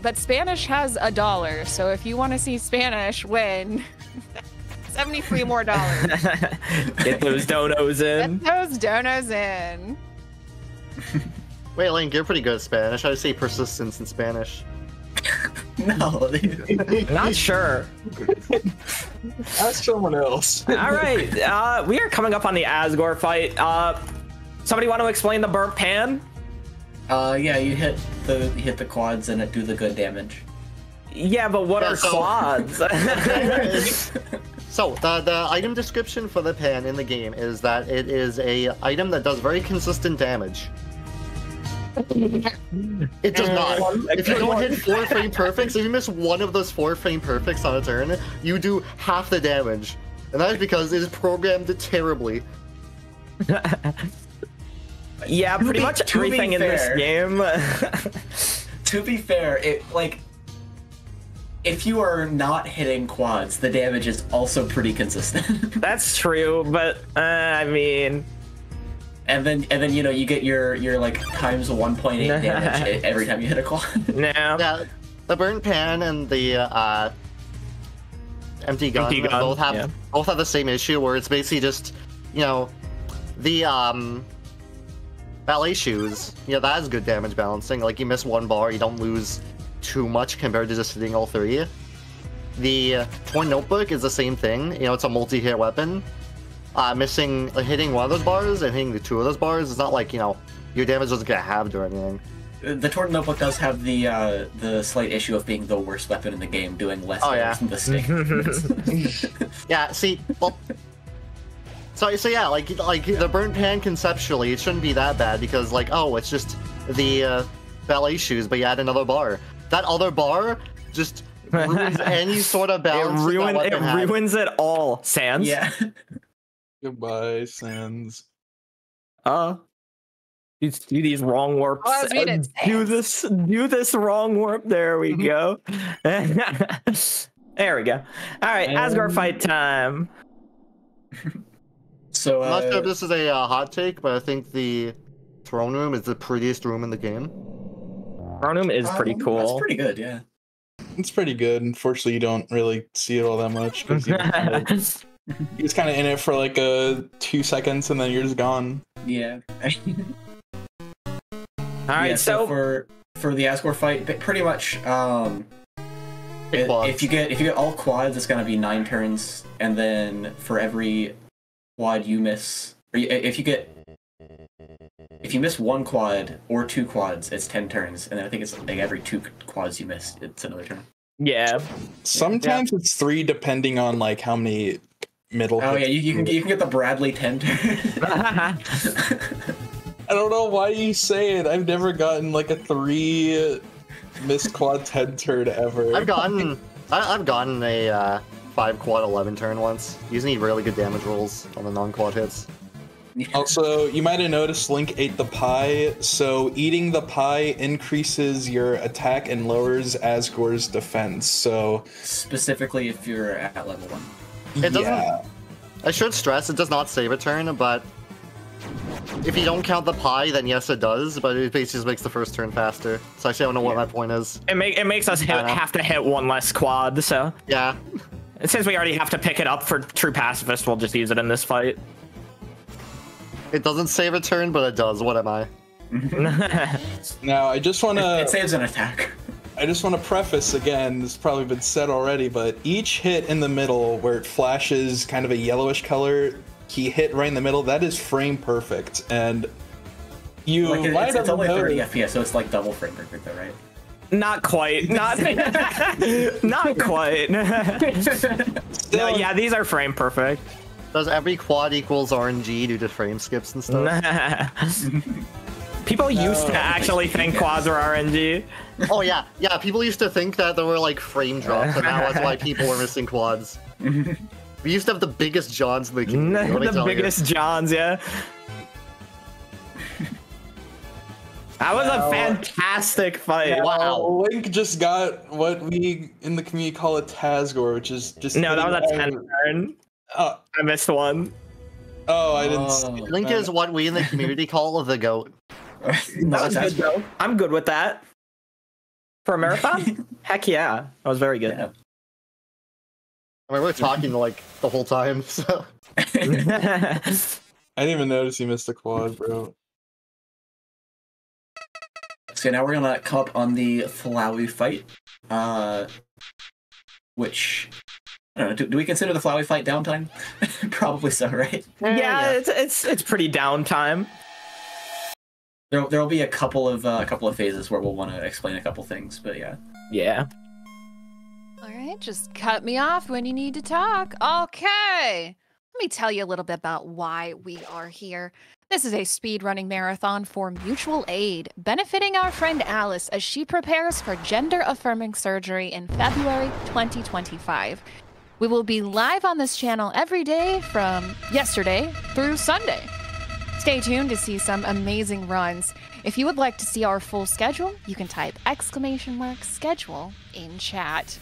but Spanish has $1. So if you want to see Spanish win, $73 more. Get those donos in. Get those donos in. Wait, Link, you're pretty good at Spanish. I would say persistence in Spanish. No. Not sure. Ask someone else. All right, we are coming up on the Asgore fight. Somebody want to explain the burnt pan? Yeah, you hit the quads and it do the good damage. Yeah, but what Yeah, are so- quads? So, the item description for the pan in the game is that it is a item that does very consistent damage. It does not. If you don't hit 4 frame perfects, if you miss one of those 4 frame perfects on a turn, you do half the damage. And that is because it is programmed terribly. Yeah, pretty much to be everything in this fair- game. To be fair, if you are not hitting quads, the damage is also pretty consistent. That's true, but I mean, and then you get your like times 1.8 damage every time you hit a quad. no. Yeah, the burnt pan and the empty gun, Empty gun, both have yeah. the same issue where it's basically just, the ballet shoes. That has good damage balancing. Like, you miss 1 bar, you don't lose too much compared to just hitting all 3. The torn notebook is the same thing. It's a multi-hit weapon. Hitting one of those bars and hitting the 2 of those bars is not like, your damage doesn't get halved or anything. The Torn Notebook does have the slight issue of being the worst weapon in the game, doing less damage than the stick. Yeah, see, well, so yeah, like the burnt pan conceptually, it shouldn't be that bad because it's just the ballet shoes, but you add another bar. That other bar just ruins any sort of balance. It ruins it all. Sans. Yeah. Goodbye, Sans. You do these wrong warps. Oh, I was reading Do this wrong warp. There we go. There we go. All right, Asgore fight time. So I'm not sure if this is a hot take, but I think the throne room is the prettiest room in the game. Throne room is pretty cool. That's pretty good, yeah. It's pretty good. Unfortunately, you don't really see it all that much because you're just kind of in it for like 2 seconds and then you're just gone. Yeah. right, yeah, so for the Asgore fight, pretty much if you get all quads, it's gonna be 9 turns, and then for every quad you miss, or if you miss 1 quad or 2 quads, it's 10 turns, and then I think it's like every 2 quads you miss, it's another turn. Yeah. Sometimes it's 3 depending on like how many middle. Oh yeah, hits you can get the Bradley 10 turn. I don't know why you say it. I've never gotten like a 3 missed quad 10 turn ever. I've gotten a 5 quad 11 turn once. Using really good damage rolls on the non-quad hits. Also, you might have noticed Link ate the pie, so eating the pie increases your attack and lowers Asgore's defense, so... Specifically if you're at level 1. It doesn't... I should stress, it does not save a turn, but... If you don't count the pie, then yes it does, but it basically just makes the first turn faster. So actually I don't know what my point is. It makes us have to hit 1 less quad, so... Yeah. Since we already have to pick it up for True Pacifist, we'll just use it in this fight. It doesn't save a turn, but it does. What am I? Now, I just want to... It saves an attack. I just want to preface again, this has probably been said already, but each hit in the middle where it flashes kind of a yellowish color, he hit right in the middle, that is frame perfect, and you might it's have only 30 noticed... FPS, so it's like double frame perfect though, right? Not quite. Not quite. No, yeah, these are frame perfect. Does every quad equals RNG due to frame skips and stuff? People used to actually think quads were RNG. Oh yeah, people used to think that there were like frame drops, and now that's why people were missing quads. We used to have the biggest Johns in the community. The biggest Johns, yeah. That was a fantastic fight. Wow. Link just got what we in the community call a Tazgore, which is just... No, that was a 10 turn. I missed 1. Oh, I didn't see it. Link is what we in the community call the GOAT. That was good, though. I'm good with that. For a marathon? Heck yeah. That was very good. Yeah. I mean, we're talking like the whole time, so... I didn't even notice you missed a quad, bro. So now we're gonna come up on the Flowey fight, which I don't know. Do we consider the Flowey fight downtime? Probably so, right? Yeah, it's pretty downtime. There'll be a couple of phases where we'll want to explain a couple things, but yeah. Yeah. All right, just cut me off when you need to talk. Okay. Let me tell you a little bit about why we are here. This is a speedrunning marathon for mutual aid, benefiting our friend Alice as she prepares for gender-affirming surgery in February 2025. We will be live on this channel every day from yesterday through Sunday. Stay tuned to see some amazing runs. If you would like to see our full schedule, you can type !schedule in chat.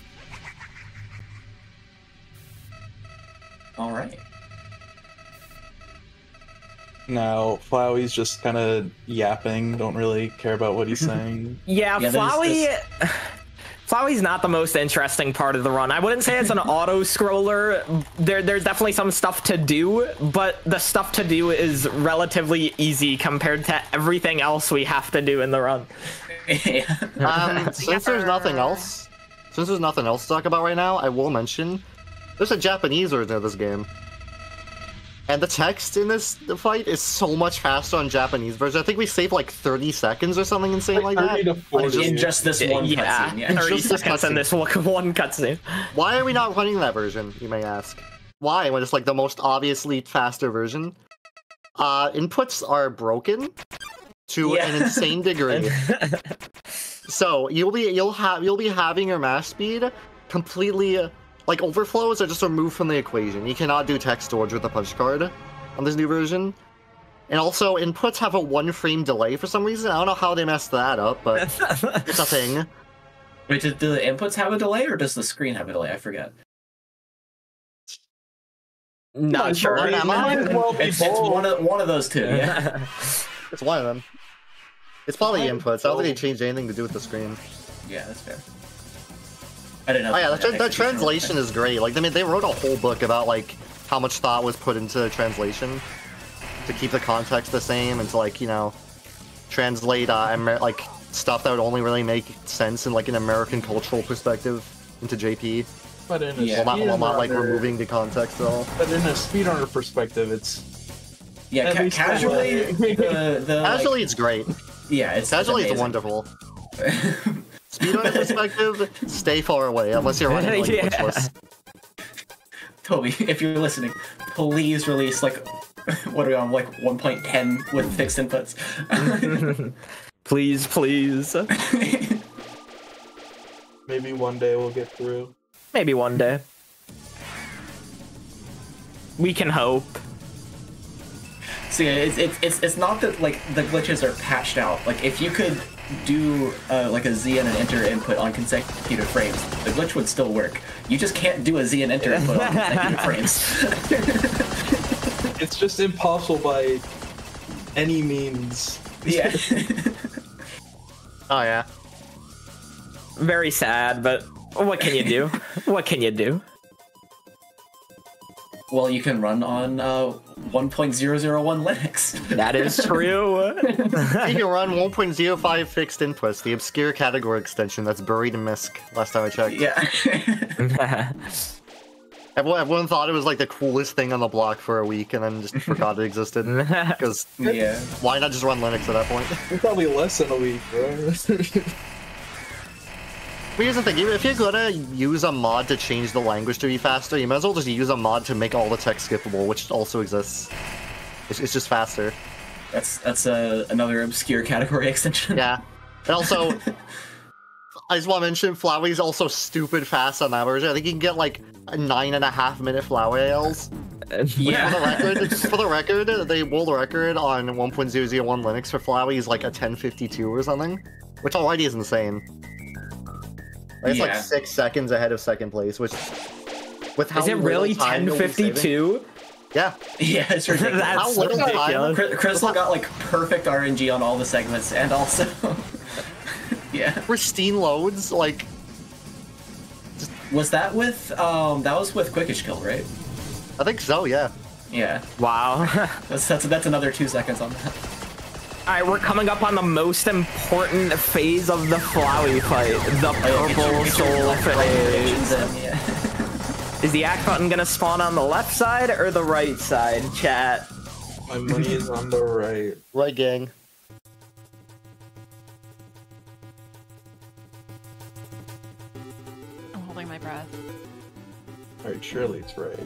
All right. Now, Flowey's just kind of yapping, don't really care about what he's saying. Yeah, Flowey's not the most interesting part of the run. I wouldn't say it's an auto-scroller. There's definitely some stuff to do, but the stuff to do is relatively easy compared to everything else we have to do in the run. Since there's nothing else to talk about right now, I will mention there's a Japanese version of this game. And the text in this fight is so much faster on Japanese version. I think we saved like 30 seconds or something insane like that. In just this one cutscene, yeah. 30 seconds in this one cutscene. Why are we not running that version, you may ask? Why, when it's like the most obviously faster version? Inputs are broken to an insane degree. So you'll be having your mash speed completely... Like, overflows are just removed from the equation. You cannot do text storage with the punch card on this new version. And also, inputs have a 1-frame delay for some reason. I don't know how they messed that up, but it's a thing. Wait, do the inputs have a delay, or does the screen have a delay? I forget. Not sure. It's one of those two, yeah. It's one of them. It's probably inputs. I don't think they changed anything to do with the screen. Yeah, that's fair. I don't know. Oh yeah, the translation is great. Like, I mean, they wrote a whole book about like how much thought was put into translation to keep the context the same and to, like, you know, translate like stuff that would only really make sense in like an American cultural perspective into JP. But in a While not like removing the context at all. But in a speedrunner perspective, it's casually. Casually, it's great. Yeah, it's casually, amazing. it's wonderful. Speedrunner perspective, stay far away unless you're running like glitchless. Toby, if you're listening, please release like what are we on, like 1.10 with fixed inputs. Please, please. Maybe one day we'll get through. Maybe one day. We can hope. See, it's not that like the glitches are patched out. Like if you could do like a Z and an enter input on consecutive frames, the glitch would still work. You just can't do a Z and enter input on consecutive frames. It's just impossible by any means. Yeah. Oh yeah. Very sad, but what can you do? What can you do? Well, you can run on 1.001 Linux. That is true. You can run 1.05 fixed inputs, the obscure category extension that's buried in MISC, last time I checked. Yeah. Everyone thought it was like the coolest thing on the block for a week and then just forgot it existed. Because Yeah. why not just run Linux at that point? Probably less than a week, bro. But here's the thing, if you're gonna use a mod to change the language to be faster, you might as well just use a mod to make all the text skippable, which also exists. It's just faster. That's another obscure category extension. Yeah. And also, I just want to mention, Flowey's also stupid fast on that version. I think you can get like a 9.5-minute Flowey ALs. Yeah. For the record, the world record on 1.001 Linux for Flowey is like a 1052 or something, which already is insane. It's like 6 seconds ahead of second place, which with how is it really 1052? Yeah. Yeah, it's ridiculous. That's ridiculous. Crystal got like perfect RNG on all the segments, and also yeah. Pristine loads, like. Was that with that was with Quickish Kill, right? I think so, yeah. Yeah. Wow. That's another 2 seconds on that. Alright, we're coming up on the most important phase of the Flowey fight. The purple soul phase. Yeah. Is the act button gonna spawn on the left side or the right side, chat? My money is on the right. Right, gang. I'm holding my breath. Alright, surely it's right.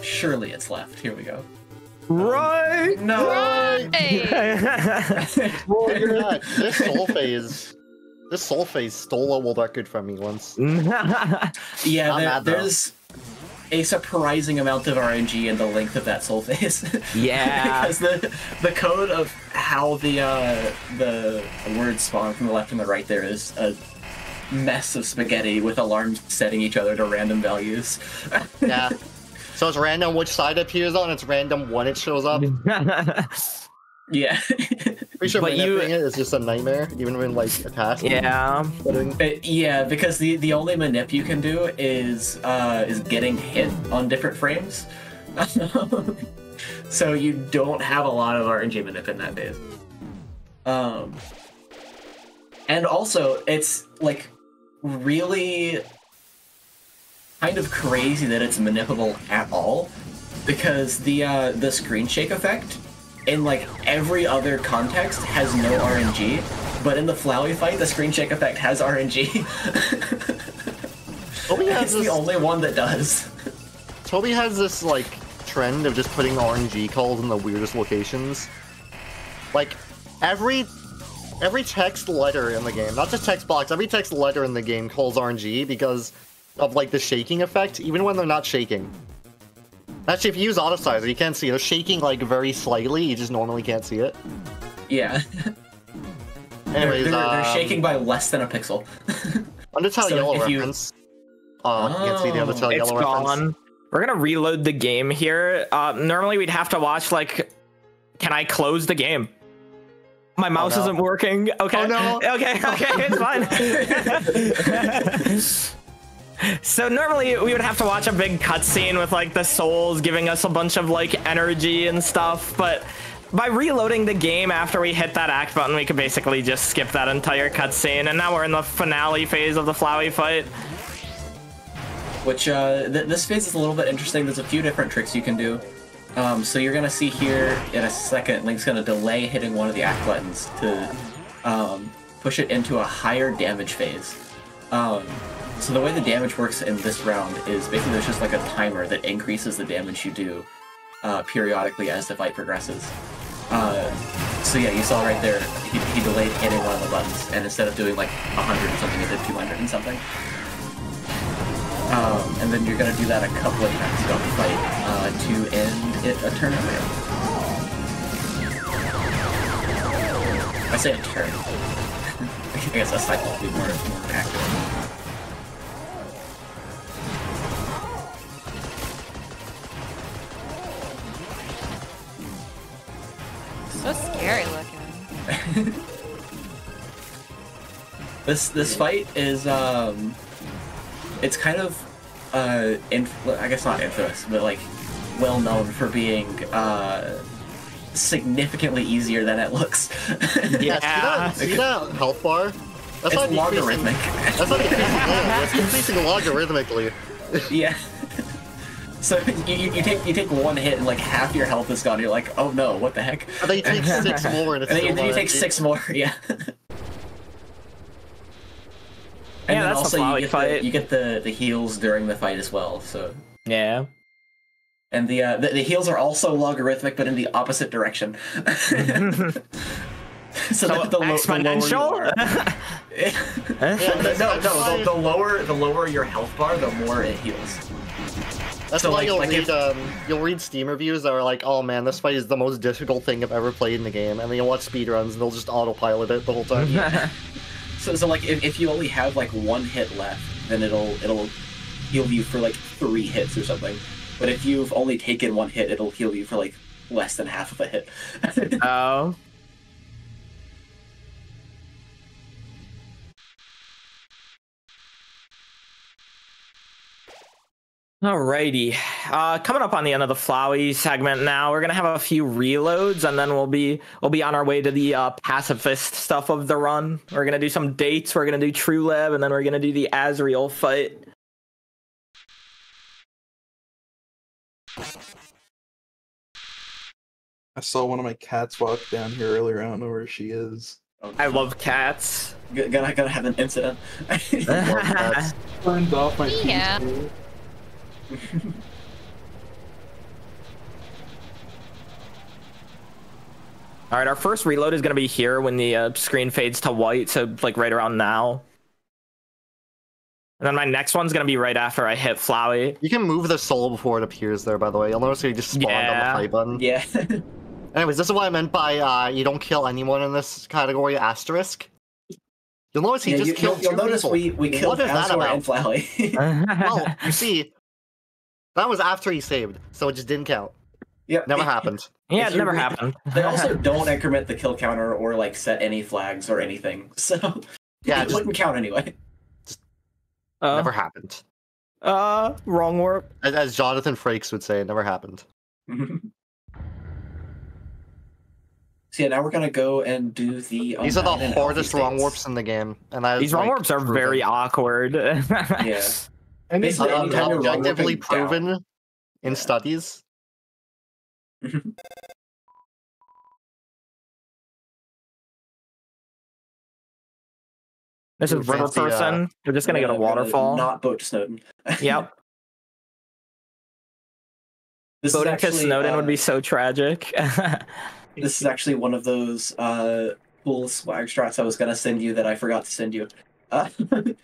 Surely it's left. Here we go. Right! No. Right! Hey! Well, you're not. This soul phase stole a world record from me once. Yeah, there's a surprising amount of RNG in the length of that soul phase. Yeah. Because the code of how the words spawn from the left and the right there is a mess of spaghetti with alarms setting each other to random values. Yeah. So it's random which side it appears on, it's random when it shows up. Yeah. Pretty sure manipulating it is just a nightmare, even when like a task. Yeah. Yeah, because the only manip you can do is getting hit on different frames. So you don't have a lot of RNG manip in that phase. And also it's like really kind of crazy that it's manipulable at all, because the screen shake effect in like every other context has no RNG, but in the Flowey fight the screen shake effect has RNG. It's the only one that does. Toby has this like trend of just putting RNG calls in the weirdest locations. Like every text letter in the game, not just text box, every text letter in the game calls RNG because of like the shaking effect, even when they're not shaking. Actually, if you use Autosizer, you can't see it. They're shaking like very slightly, you just normally can't see it. Yeah. Anyways, they're shaking by less than a pixel. Undertale So Yellow if you- reference. You can't see the Undertale It's Yellow gone. reference. We're gonna reload the game here. Normally we'd have to watch like, can I close the game? My mouse no. isn't working. Okay. Oh, no. Okay, it's fine. So normally we would have to watch a big cutscene with like the souls giving us a bunch of like energy and stuff, but by reloading the game after we hit that act button, we could basically just skip that entire cutscene, and now we're in the finale phase of the Flowey fight. Which, this phase is a little bit interesting. There's a few different tricks you can do. So you're gonna see here in a second, Link's gonna delay hitting one of the act buttons to push it into a higher damage phase. So the way the damage works in this round is basically there's just like a timer that increases the damage you do periodically as the fight progresses. So yeah, you saw right there, he delayed hitting one of the buttons, and instead of doing like 100 and something, it did 200 and something. And then you're gonna do that a couple of times throughout the fight to end it a turn earlier. I say a turn. I guess a cycle would be more accurate. So scary looking. This fight is it's kind of I guess not infamous, but like well known for being significantly easier than it looks. Yeah, see that health bar? That's it's logarithmic. That's not it's increasing logarithmically. Yeah. So you take one hit and like half your health is gone. You're like, oh no, what the heck? And then you take 6 more, and it's and then you take 6 more. Yeah. And yeah, then that's also a fight. You get the heals during the fight as well. So yeah. And the heals are also logarithmic, but in the opposite direction. So the exponential? The lower your health bar, the more it heals. That's so why like, you'll read Steam reviews that are like, oh man, this fight is the most difficult thing I've ever played in the game, and then you'll watch speedruns and they'll just autopilot it the whole time. So like if you only have like 1 hit left, then it'll heal you for like 3 hits or something. But if you've only taken 1 hit, it'll heal you for like less than half of a hit. Oh. Alrighty, coming up on the end of the Flowey segment now, we're gonna have a few reloads, and then we'll be on our way to the pacifist stuff of the run. We're gonna do some dates, we're gonna do True Lab, and then we're gonna do the Azrael fight. I saw one of my cats walk down here earlier. I don't know where she is. I love cats. Gonna have an incident. Turned off my Yeah. PC. All right, our first reload is going to be here when the screen fades to white, so like right around now. And then my next one's going to be right after I hit Flowey. You can move the soul before it appears there, by the way. You'll notice you just spawned on the fight button. Yeah. Anyways, this is what I meant by you don't kill anyone in this category asterisk. You'll notice he just killed You'll two notice people. we killed What is that Azor about? and Flowey. Well, you see, that was after he saved, so it just didn't count. Yep. Never happened. Yeah, If it you never read- happened. They also don't increment the kill counter or like set any flags or anything, so Yeah, it just wouldn't count anyway. never happened. Wrong warp. As Jonathan Frakes would say, it never happened. So yeah, now we're gonna go and do the. These are the Unbound and hardest Alpha wrong states. warps in the game, and that is, These wrong like, warps are proven. very awkward. Yeah. And it's Basically, anytime you're wrong Objectively warping down. proven in Yeah. studies. This is River Fancy, Person. We're just gonna get a We're gonna waterfall. Not boat to Snowden. Yep. This is Boating to actually, Snowden would be so tragic. This is actually one of those cool swag strats I was gonna send you that I forgot to send you. You can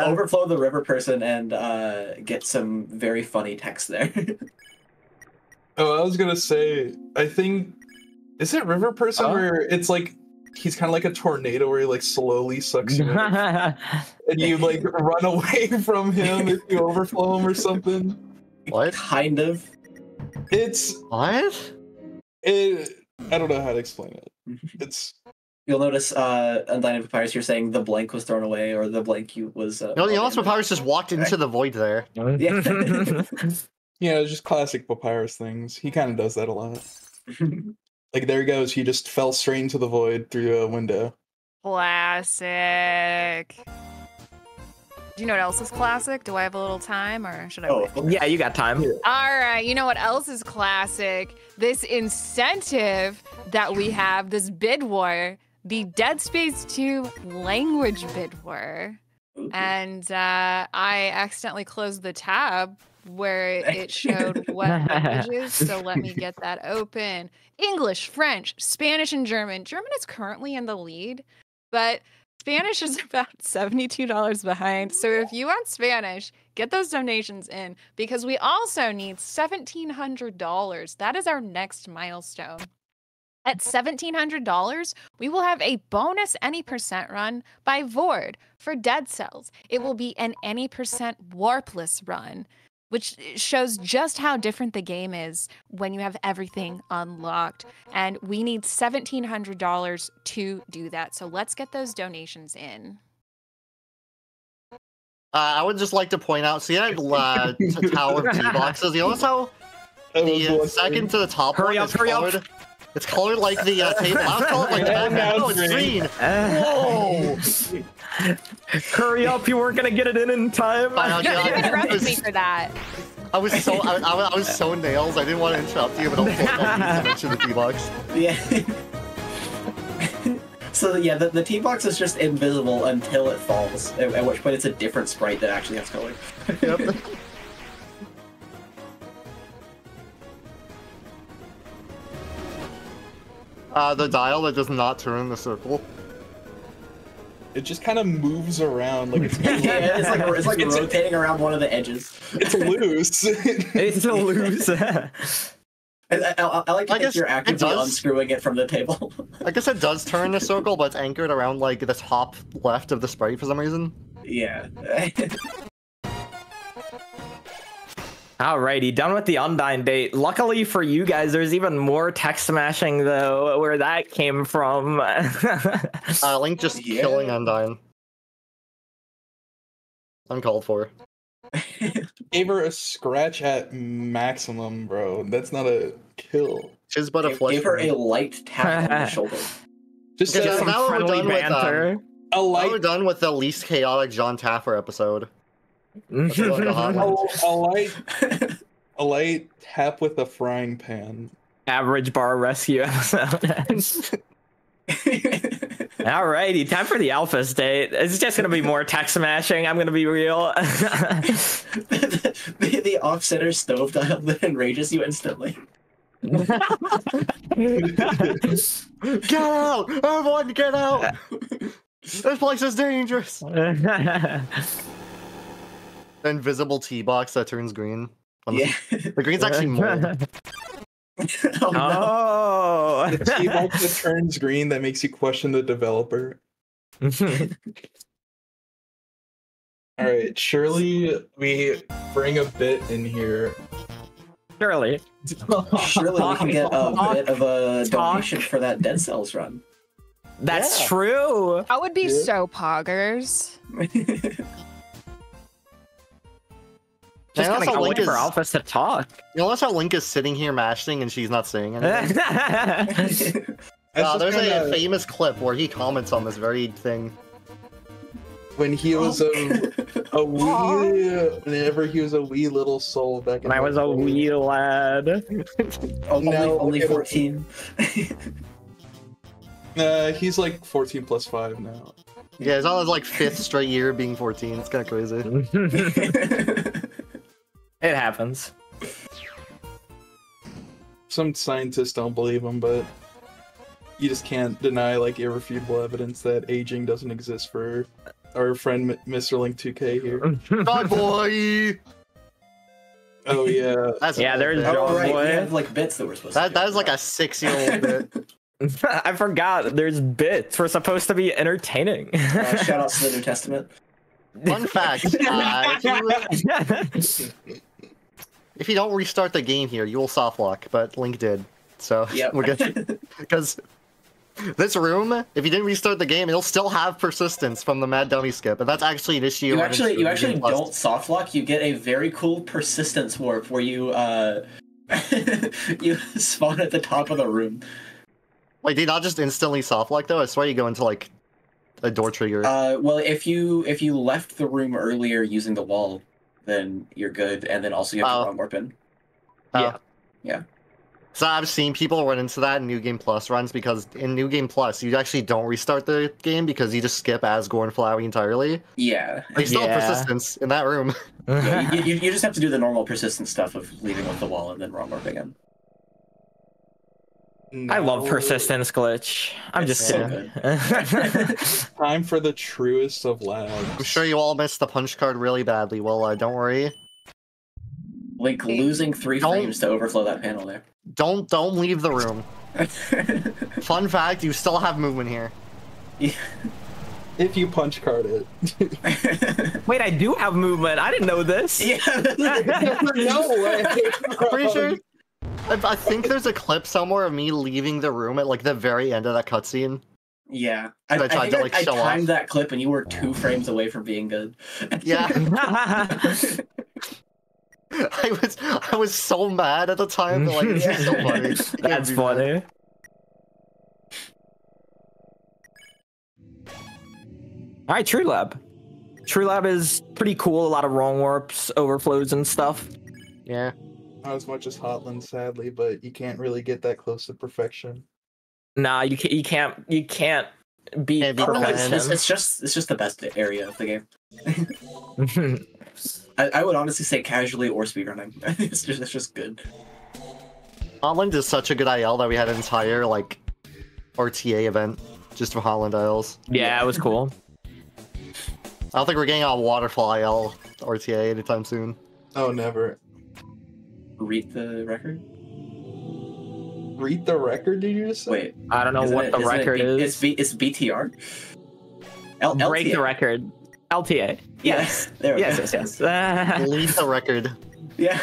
overflow the River Person and get some very funny text there. Oh, I was gonna say, I think, is it River Person where it's like he's kind of like a tornado where he like slowly sucks you in, and you like run away from him if you overflow him or something? What? Kind of. It's What? I don't know how to explain it. It's You'll notice Undying Papyrus, you're saying the blank was thrown away or the blank you was. No, the Almost Papyrus just walked into the void there. Yeah. it's just classic Papyrus things. He kind of does that a lot. Like there he goes. He just fell straight into the void through a window. Classic. Do you know what else is classic? Do I have a little time, or should I wait? Yeah, you got time. All right, you know what else is classic? This incentive that we have, this bid war, the Dead Space 2 language bid war. And I accidentally closed the tab where it showed what languages, so let me get that open. English, French, Spanish, and German. German is currently in the lead, but Spanish is about $72 behind. So if you want Spanish, get those donations in, because we also need $1,700. That is our next milestone. At $1,700, we will have a bonus any percent run by Vord for Dead Cells. It will be an any percent warpless run, which shows just how different the game is when you have everything unlocked. And we need $1,700 to do that. So let's get those donations in. I would just like to point out, see that tower of T-boxes? You notice how the second to the top Hurry one up, is hurry up. colored? It's colored like the table. I was colored like that. No, it's green. Whoa! Hurry up, you weren't gonna get it in time. You didn't arrest me for that. I was so nails. I didn't want to interrupt you, but I'll mention the T-box. Yeah. So yeah, the T-box is just invisible until it falls, at which point it's a different sprite that actually has color. Yep. The dial that does not turn the circle. It just kind of moves around like it's Yeah, it's like rotating around one of the edges. it's loose. It's a loose. I like to think you're actively does. unscrewing it from the table. I guess it does turn the circle, but it's anchored around like the top left of the sprite for some reason. Yeah. Alrighty, done with the Undyne date. Luckily for you guys, there's even more tech smashing though, where that came from. Link just killing Undyne. Uncalled for. Gave her a scratch at maximum, bro. That's not a kill. She's but a flesh. Gave her a light tap on the shoulder. Just Okay, some now we're friendly done with banter. a now light, we're done with the least chaotic John Taffer episode. a light tap with a frying pan. Average bar rescue episode. Alrighty, time for the alpha state. It's just gonna be more tech smashing. I'm gonna be real. the off-center stove dial that enrages you instantly. Get out! Everyone, get out! This place is dangerous. The invisible T-box that turns green. Yeah. The green's actually mold. Oh, no. Oh. The T-box that turns green that makes you question the developer. All right, surely we bring a bit in here. Surely. Surely we can get a bit of a donation for that Dead Cells run. That's Yeah. true. That would be Yeah. so poggers. Just And gonna also go Link wait for is- Alphys to talk. You notice how Link is sitting here mashing and she's not saying anything? That's There's just a kinda- famous clip where he comments on this very thing. when he was a wee, whenever he was a wee little soul back in When I was a the day. wee lad. Only it'll- 14. He's like 14 plus 5 now. Yeah, it's on his like 5th straight year being 14. It's kind of crazy. It happens. Some scientists don't believe him, but you just can't deny like irrefutable evidence that aging doesn't exist for our friend mrlink2k here. God boy! Oh yeah. That's Yeah, there's Oh, John right, Boy. we have like bits that we're supposed to that. do. That is like a 6-year-old bit. I forgot. There's bits. We're supposed to be entertaining. Shout out to the New Testament. Fun fact: if you don't restart the game here, you will soft lock. But Link did, so Yep. we're good. Because this room, if you didn't restart the game, it'll still have persistence from the Mad Dummy skip, and that's actually an issue. You on actually Game Plus. don't soft lock. You get a very cool persistence warp where you you spawn at the top of the room. Wait, do you not just instantly soft lock though? I swear you go into like a door trigger. Well, if you left the room earlier using the wall, then you're good, and then also you have to wrong warp in. Oh. Yeah. So I've seen people run into that in New Game Plus runs because in New Game Plus you actually don't restart the game because you just skip Asgore and Flowey entirely. Yeah. Like still persistence in that room. Yeah, you just have to do the normal persistent stuff of leaving with the wall and then wrong warp again. I love persistence glitch. I'm It's just so kidding. Time for the truest of labs. I'm sure you all missed the punch card really badly. Well, don't worry. Link losing 3 frames to overflow that panel there. Don't leave the room. Fun fact, you still have movement here. Yeah. If you punch card it. Wait, I do have movement. I didn't know this. Yeah. No way. I'm pretty sure. I think there's a clip somewhere of me leaving the room at like the very end of that cutscene. Yeah. I tried to, like, I show timed off. that clip and you were 2 frames away from being good. Yeah. I was so mad at the time. But, like, this is so funny. That's funny. All right, True Lab. True Lab is pretty cool. A lot of wrong warps, overflows, and stuff. Yeah. Not as much as Hotland, sadly, but you can't really get that close to perfection. Nah, you can't beat Can't beat perfection. It's just the best area of the game. I would honestly say casually or speedrunning. It's just good. Holland is such a good IL that we had an entire like RTA event just for Holland ILs. Yeah, it was cool. I don't think we're getting a waterfall IL RTA anytime soon. Oh, never. Read the record? Read the record, did you just say? Wait. I don't know what the record is. It's BTR? Break the LTA. record. LTA. Yes. There we go. Yes. Leave the record. Yeah.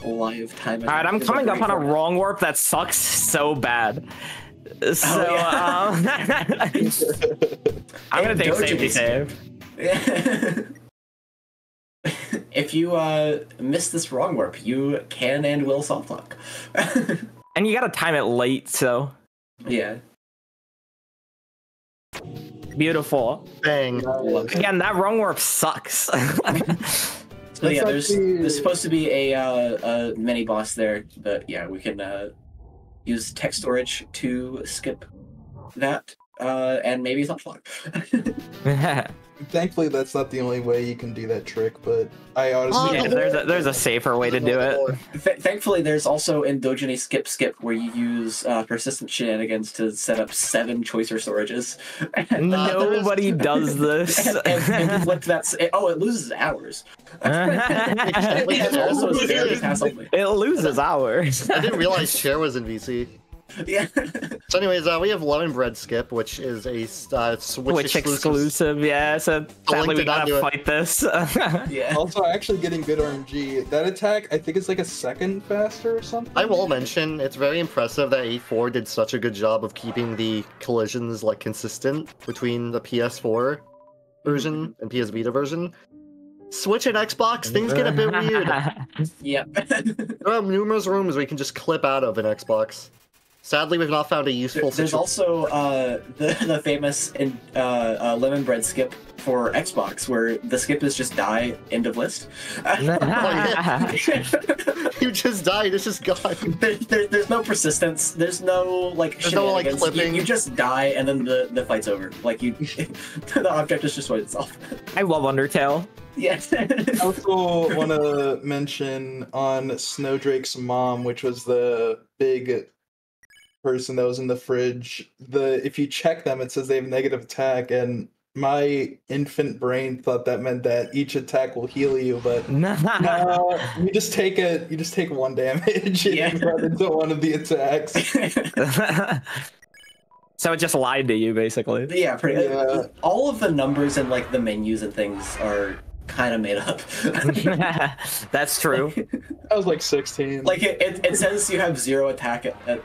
Live time. All right, I'm coming up on a wrong warp that sucks so bad. So, I'm gonna take safety save. If you miss this wrong warp, you can and will soft lock. And you gotta time it late, so. Yeah. Beautiful. Bang. Again, that wrong warp sucks. So yeah, there's supposed to be a mini boss there, but yeah, we can use text storage to skip that and maybe soft lock. Thankfully, that's not the only way you can do that trick, but I honestly... Yeah, there's a safer way to do it. Thankfully, there's also endogenous skip where you use persistent shenanigans to set up 7 choicer storages. Nobody does this. and you flip that. It loses hours. It's also a spare to pass only. It loses hours. I didn't realize Chair was in VC. Yeah. So anyways, we have Lemon Bread Skip, which is a Switch exclusive. Yeah, so sadly we gotta fight this. Yeah. Also, actually getting good RNG. That attack, I think it's like a second faster or something. I will mention, it's very impressive that 8.4 did such a good job of keeping the collisions like consistent between the PS4 version and PS Vita version. Switch and Xbox, things get a bit weird. Yep. There are numerous rooms where you can just clip out of an Xbox. Sadly, we've not found a useful There's also the famous lemon bread skip for Xbox, where the skip is just die, end of list. You just died, it's just gone. There's no persistence. There's no There's no like clipping. You just die and then the fight's over. Like you, the object is destroyed itself. I love Undertale. Yes. I also want to mention on Snowdrake's mom, which was the big person that was in the fridge. If you check them, it says they have negative attack, and my infant brain thought that meant that each attack will heal you, but no, you just take 1 damage and you run into one of the attacks. So it just lied to you, basically. Yeah, pretty. Yeah. All of the numbers and like the menus and things are kind of made up. That's true. I was like 16. Like it says you have 0 attack at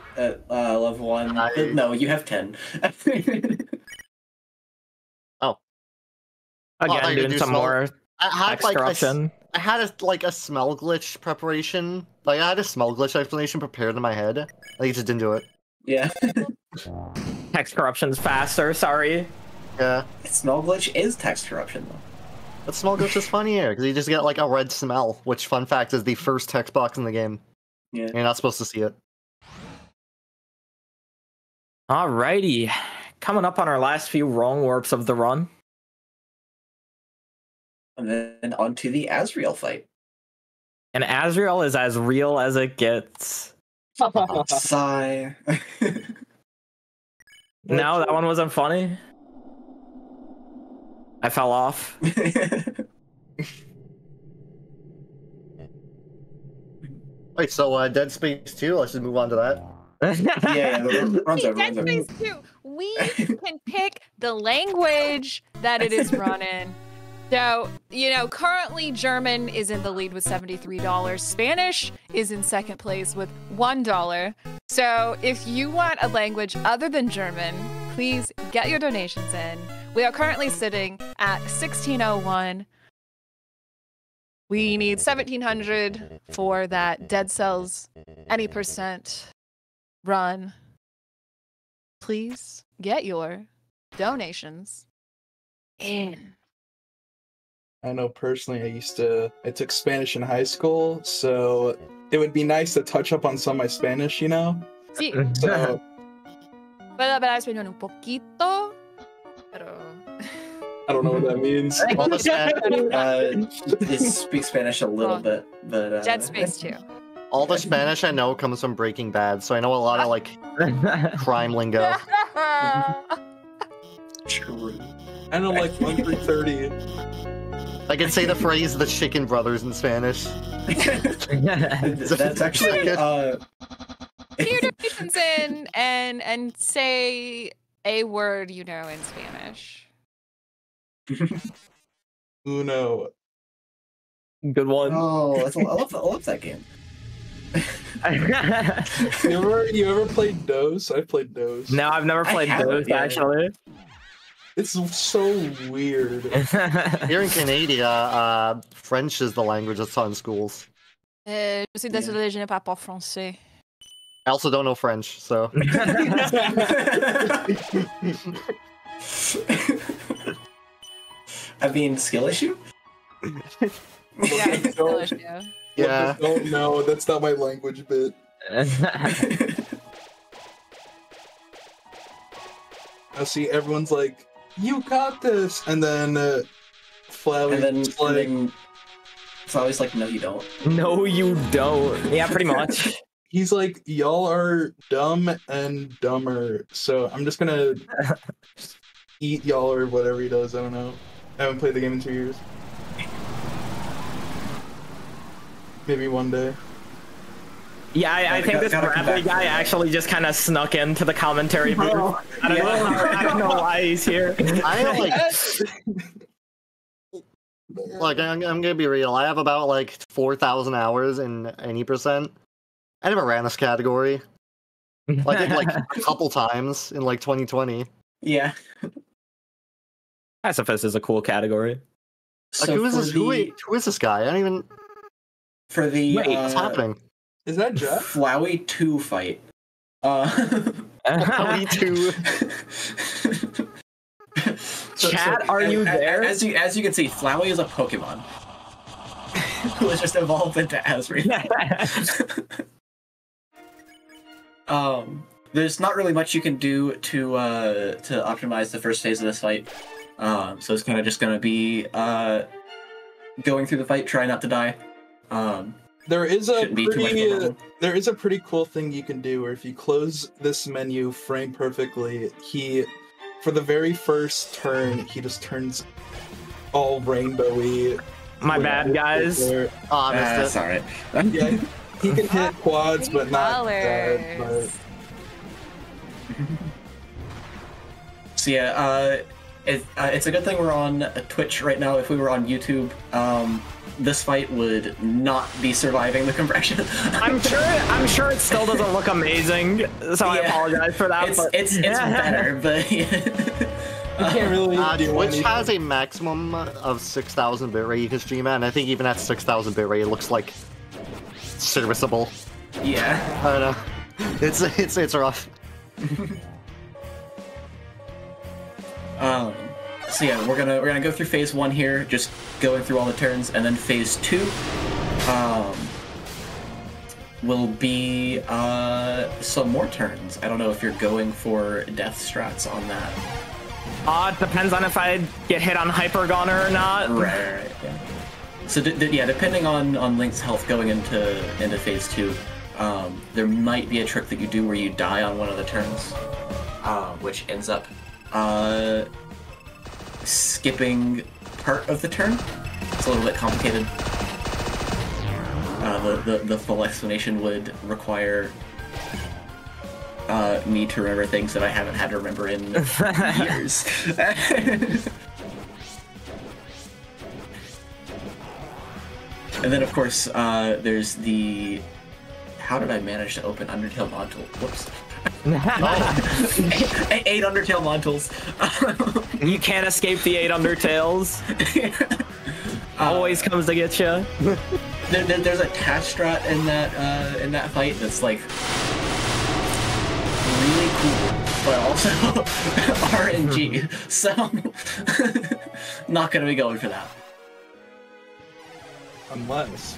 level 1. No, you have 10. Again, doing some more I I had a smell glitch preparation. Like I had a smell glitch explanation prepared in my head. I just didn't do it. Yeah. Text corruption's faster. Sorry. Yeah. Smell glitch is text corruption though. But smell glitch is funnier because you just get like a red smell, which fun fact is the first text box in the game. Yeah. You're not supposed to see it. Alrighty. Coming up on our last few wrong warps of the run. And then on to the Azrael fight. And Azrael is as real as it gets. Sigh. No, that one wasn't funny. I fell off. Wait, so Dead Space 2, let's just move on to that. Yeah, the runs over. Dead Space 2. We can pick the language that it is run in. So, you know, currently German is in the lead with $73. Spanish is in second place with $1. So if you want a language other than German, please get your donations in. We are currently sitting at 1601. We need 1700 for that Dead Cells any percent run. Please get your donations in. I know personally I took Spanish in high school, so it would be nice to touch up on some of my Spanish, you know? Sí, So puedo hablar español un poquito, pero... I don't know what that means. All the Speak Spanish a little bit, but Dead Space 2. All the Spanish I know comes from Breaking Bad, so I know a lot of like crime lingo. True. I know like 1 through 30. I can say the phrase "the Chicken Brothers" in Spanish. That's actually Get your donations in and say a word you know in Spanish. Uno. Good one. Oh, I love that game. You ever played DOS? I played DOS. No, I've never played haven't, those, yeah. actually. It's so weird. Here in Canada, French is the language that's taught in schools. Je suis désolée, je ne parle pas français. I also don't know French, so. I mean, skill issue? Yeah, it's still issue. Yeah. Oh no, that's not my language bit. I see everyone's like, "You got this," and then Flowey's like, Flowey's like, "No, you don't." No, you don't. Yeah, pretty much. he's like, "Y'all are dumb and dumber," so I'm just gonna eat y'all or whatever he does. I don't know. I haven't played the game in 2 years. Maybe one day. Yeah, I think this Bradley guy actually just kind of snuck into the commentary booth. I don't know why he's here. I like I'm gonna be real. I have about like 4,000 hours in any percent. I never ran this category. Like a couple times in like 2020. Yeah. Pacifist is a cool category. Like So who is for this? the- Who is this guy? I don't even. For the Wait, What's happening? Is that Jeff? Flowey 2 fight. Me too. Chat, are you there? As you can see, Flowey is a Pokemon who was just evolved into Azrael. There's not really much you can do to optimize the first phase of this fight. So it's kind of just gonna be going through the fight, try not to die. There is a Shouldn't be too much of a problem. there is a pretty cool thing you can do where if you close this menu frame perfectly, for the very first turn, he just turns all rainbowy. My bad, guys. Oh, I missed That's it. alright. Yeah, he can hit quads, but not that. Colors. So yeah, it's a good thing we're on Twitch right now. If we were on YouTube, this fight would not be surviving the compression. I'm sure it still doesn't look amazing, so I Yeah. apologize for that. It's better, but You can't really do Twitch anything. has a maximum of 6,000 bitrate you can stream at, and I think even at 6,000 bitrate, it looks like serviceable. Yeah. I don't know. It's rough. So yeah, we're gonna go through phase 1 here, just going through all the turns, and then phase 2 will be some more turns. I don't know if you're going for death strats on that. It depends on if I get hit on Hypergoner or not. Right. Yeah. So yeah, depending on Link's health going into phase 2, there might be a trick that you do where you die on one of the turns, which ends up skipping part of the turn. It's a little bit complicated. The full explanation would require me to remember things that I haven't had to remember in years. And then, of course, there's the... How did I manage to open Undertale module? Whoops. 8 Undertale modules. You can't escape the 8 Undertales. Always comes to get you. There's a task strat in that fight that's like really cool, but also RNG. So not gonna be going for that. Unless.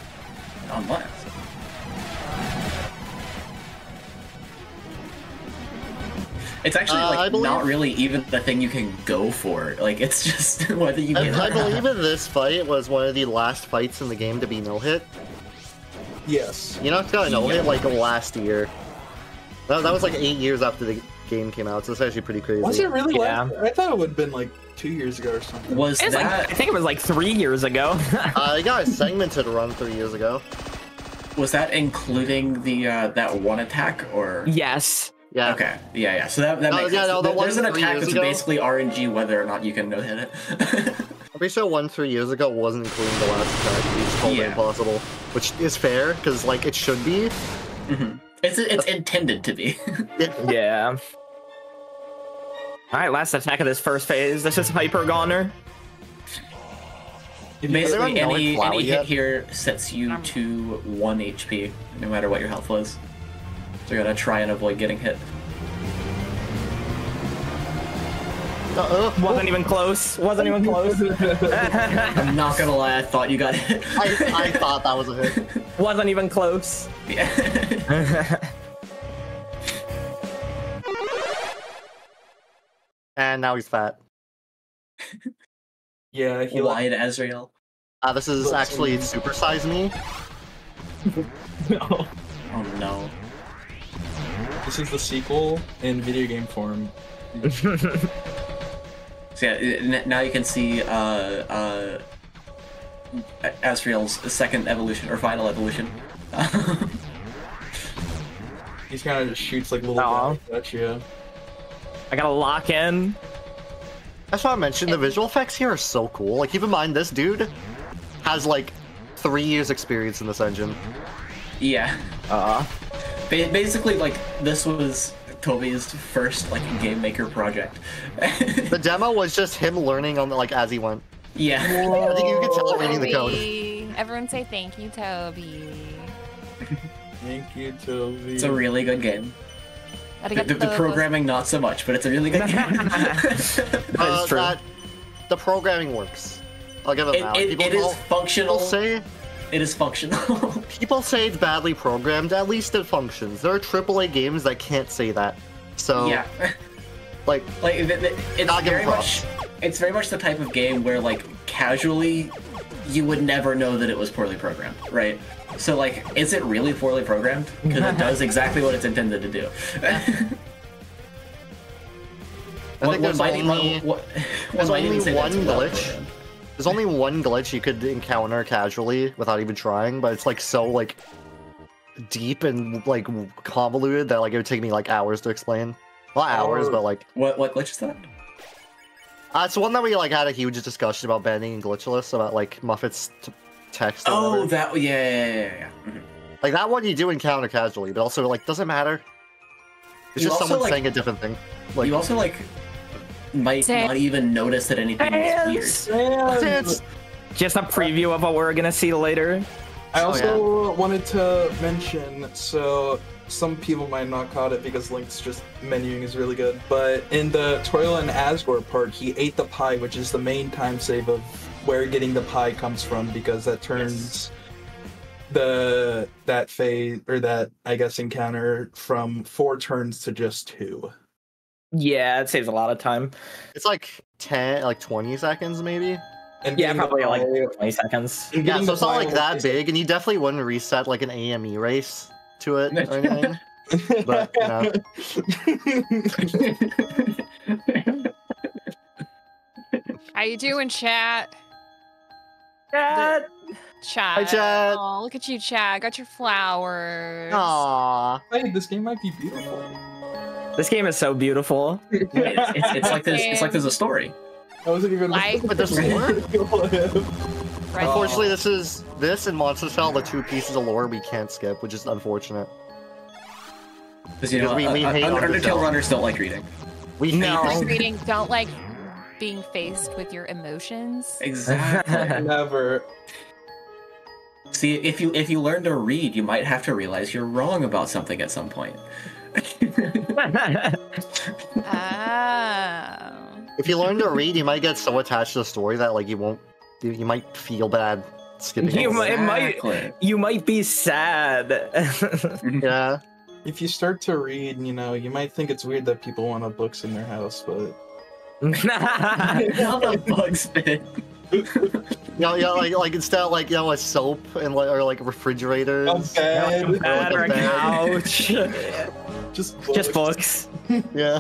It's actually like not really even the thing you can go for. Like it's just whether you get. I believe in this fight was one of the last fights in the game to be no hit. Yes. You know, it's got a no hit like last year. That was like 8 years after the game came out, so it's actually pretty crazy. Was it really? Yeah. I thought it would have been like 2 years ago or something. Was It's that? like, I think it was like 3 years ago. I got a segmented run 3 years ago. Was that including the that one attack or? Yes. Yeah. Okay. Yeah. So that makes sense. no, the There's an one 3 attack years that's ago? basically RNG whether or not you can no hit it. I'm pretty sure 1 3 years ago wasn't including the last attack. It's totally Yeah. impossible, which is fair because like it should be. It's intended to be. Yeah. Alright, last attack of this first phase. This is Hypergoner. Basically, anyone know any Flower hit yet? here sets you to 1 HP, no matter what your health was. So you're gonna try and avoid getting hit. Wasn't even close. Wasn't even close. I'm not gonna lie, I thought you got hit. I thought that was a hit. Wasn't even close. Yeah. And now he's fat. Yeah, he Wide Azrael. This is actually Supersize Me. No. Oh no. This is the sequel in video game form. So yeah, now you can see Azrael's second evolution, or final evolution. He kind of just shoots like little Aw. guns at you. I gotta lock in. That's why I mentioned the visual effects here are so cool. Like, keep in mind, this dude has like 3 years experience in this engine. Yeah. Uh, Basically, like, this was Toby's first, like, game maker project. The demo was just him learning on like as he went. Yeah. I think you can tell reading the code. Toby. Everyone say thank you, Toby. Thank you, Toby. It's a really good game. The programming, not so much, but it's a really good game. That is true. The programming works. I'll give it that. It is functional. It is functional. People say it's badly programmed. At least it functions. There are AAA games that can't say that. So Yeah. like it's very much the type of game where, like, casually, you would never know that it was poorly programmed, right? So, like, is it really poorly programmed? Because it does exactly what it's intended to do. I think there's only one glitch. programmed. There's only one glitch you could encounter casually without even trying, but it's like so like deep and like convoluted that like it would take me like hours to explain. Not hours, but like What glitch is that? it's one that we like had a huge discussion about banning and glitchless about like Muffet's text. Or Oh, whatever. that yeah. Mhm. Like that one you do encounter casually, but also like doesn't matter. It's You just also, someone like- saying a different thing. Like You also, like, might Sam. not even notice that anything is weird. It's- Just a preview of what we're gonna see later. I Oh, also wanted to mention, so some people might not caught it because Link's just menuing is really good, but in the Tutorial and Asgore part, he ate the pie, which is the main time save of where getting the pie comes from, because that turns that phase, or that, I guess, encounter from 4 turns to just 2. Yeah, it saves a lot of time. It's like 10, like 20 seconds maybe. And Yeah, getting the probably like pie- 20 seconds. and Yeah, getting so the it's not pie like that is- big, and you definitely wouldn't reset like an AME race to it or anything. But, you know. How you doing, chat? Chat. Chat. Hi, chat. Oh, look at you, chat. Got your flowers. Aww. Hey, this game might be beautiful. This game is so beautiful. It's like this. It's like there's a story. I wasn't even Like- But there's more? Right. Unfortunately, this and Monster Shell, the 2 pieces of lore we can't skip, which is unfortunate. Because you know, Because we hate Undertale Undertale. runners don't like reading. We No. hate Like reading, don't like being faced with your emotions. Exactly. Never. See, if you learn to read, you might have to realize you're wrong about something at some point. Oh. If you learn to read, you might get so attached to the story that like you might feel bad skipping. You over might- it. it might- Exactly. You might be sad. Yeah. If you start to read, you know, you might think it's weird that people want books in their house, but How the bugs fit? Yeah, like instead of like a soap and or like refrigerators. a bed, Bad or a Like a bed. couch. just books. Just books. Yeah.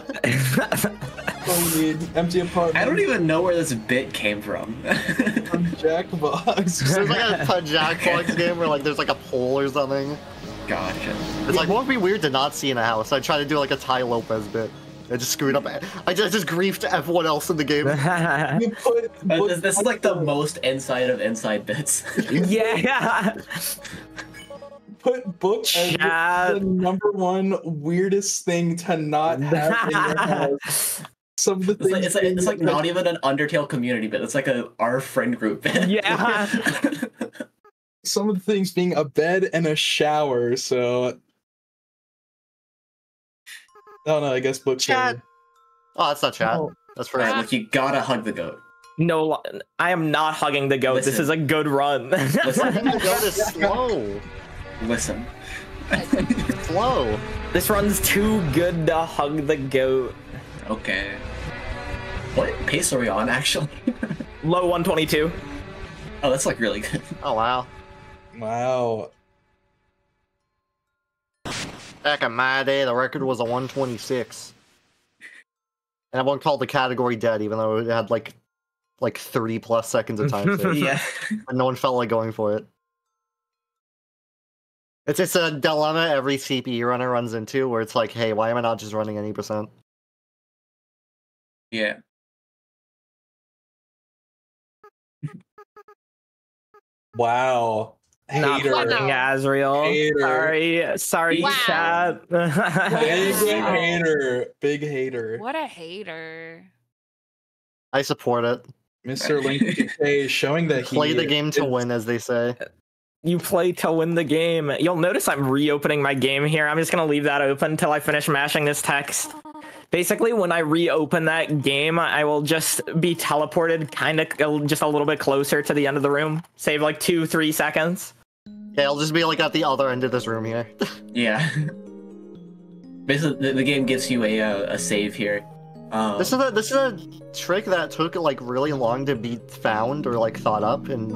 All you need, empty apartment. I don't even know where this bit came from. from Jackbox. There's like a Jackbox game where like there's like a pole or something. Gotcha. It's like, what would be weird to not see in a house? I tried to do like a Ty Lopez bit. I just screwed up. I just griefed everyone else in the game. You put books This is like the most inside of inside bits. Yeah. put book as Chat. the #1 weirdest thing to not have in your house. Some of the things It's like not even an Undertale community bit. It's like our friend group bit. Yeah. some of the things being a bed and a shower. So oh no, I guess books. Chat. Oh, that's not chat. Oh. That's for Alright, look, you gotta hug the goat. No, I am not hugging the goat. This Listen. is a good run. Listen. the goat is slow. Listen. Slow. This run's too good to hug the goat. Okay. What pace are we on, actually? Low 122. Oh, that's like really good. Oh wow. Wow. Back in my day, the record was a 126. And everyone called the category dead, even though it had like 30 plus seconds of time save. Yeah. And no one felt like going for it. It's a dilemma every CPU runner runs into, where it's like, hey, why am I not just running any percent? Yeah. Wow. Not Hater. hugging Azriel. Hater. Sorry, Wow. chat. Big Wow. hater. Big hater. What a hater. I support it. Mr. Link2k is showing that he Play the game to is- win, as they say. You play to win the game. You'll notice I'm reopening my game here. I'm just gonna leave that open until I finish mashing this text. Basically, when I reopen that game, I will just be teleported kind of just a little bit closer to the end of the room. Save like 2-3 seconds. Yeah, I'll just be like at the other end of this room here. Yeah. Basically, the game gives you a save here. This is a trick that took like really long to be found or like thought up, and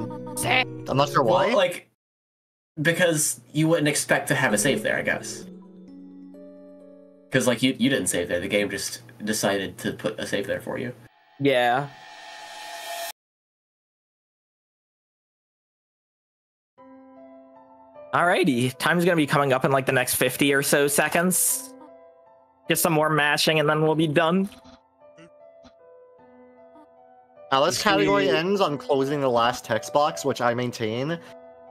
I'm not sure why. Well, like, because you wouldn't expect to have a save there, I guess. Because like you didn't save there. The game just decided to put a save there for you. Yeah. Alrighty, time's gonna be coming up in like the next 50 or so seconds. Just some more mashing and then we'll be done. Now this category ends on closing the last text box, which I maintain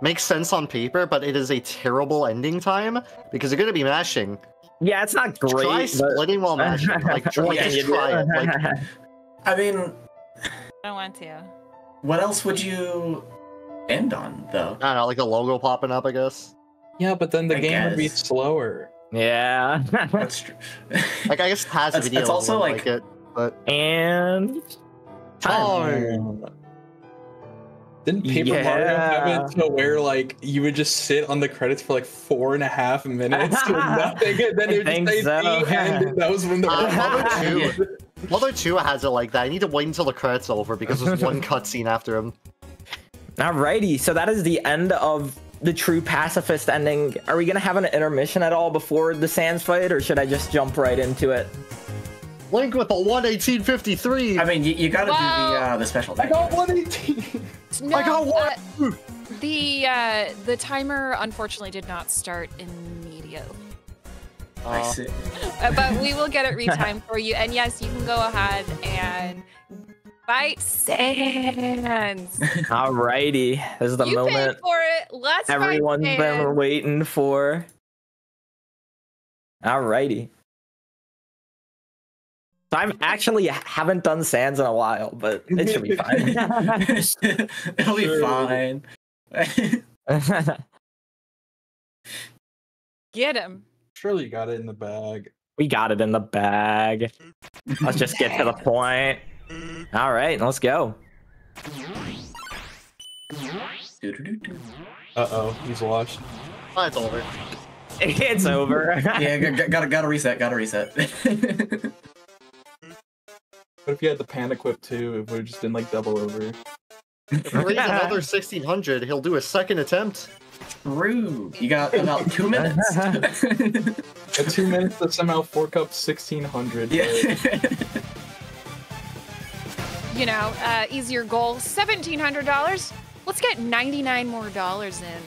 makes sense on paper, but it is a terrible ending time because you're gonna be mashing. Yeah, it's not great. Try but- splitting while mashing. Like, What can just you try do? it. Like, I mean, I don't want to. what else would you end on, though? I don't know, like the logo popping up, I guess. Yeah, but then the I game would be guess. slower. Yeah. That's true. Like, I guess passive video That's also wouldn't like it, but And time. Didn't Paper Mario have Yeah. it to where like you would just sit on the credits for like 4.5 minutes with nothing, and then I it would think just say so. the end, and that was when the Mother 2. Mother 2 has it like that. I need to wait until the credits over because there's one cutscene after him. Alrighty, so that is the end of the true pacifist ending. Are we gonna have an intermission at all before the Sans fight, or should I just jump right into it? Link with the 1/1853. I mean, you gotta do the special I thing. got 118. No, I got one. the timer unfortunately did not start immediately. I see. But we will get it retimed for you. And yes, you can go ahead and fight Sans. Alrighty, this is the You paid moment for it. Let's everyone's fight been Sans. waiting for. Alrighty. So I actually haven't done Sans in a while, but it should be fine. It'll be fine. Get him. Surely you got it in the bag. We got it in the bag. Let's just get to the point. All right, let's go. Uh-oh, he's washed. Oh, it's over. It's over. Yeah, gotta reset. Gotta reset. What if you had the pan equip too? It would have just been like double over. If he raise another 1600, he'll do a second attempt. True. You got about 2 minutes. At 2 minutes to somehow fork up 1600. Yeah. You know, easier goal, $1,700. Let's get 99 more dollars in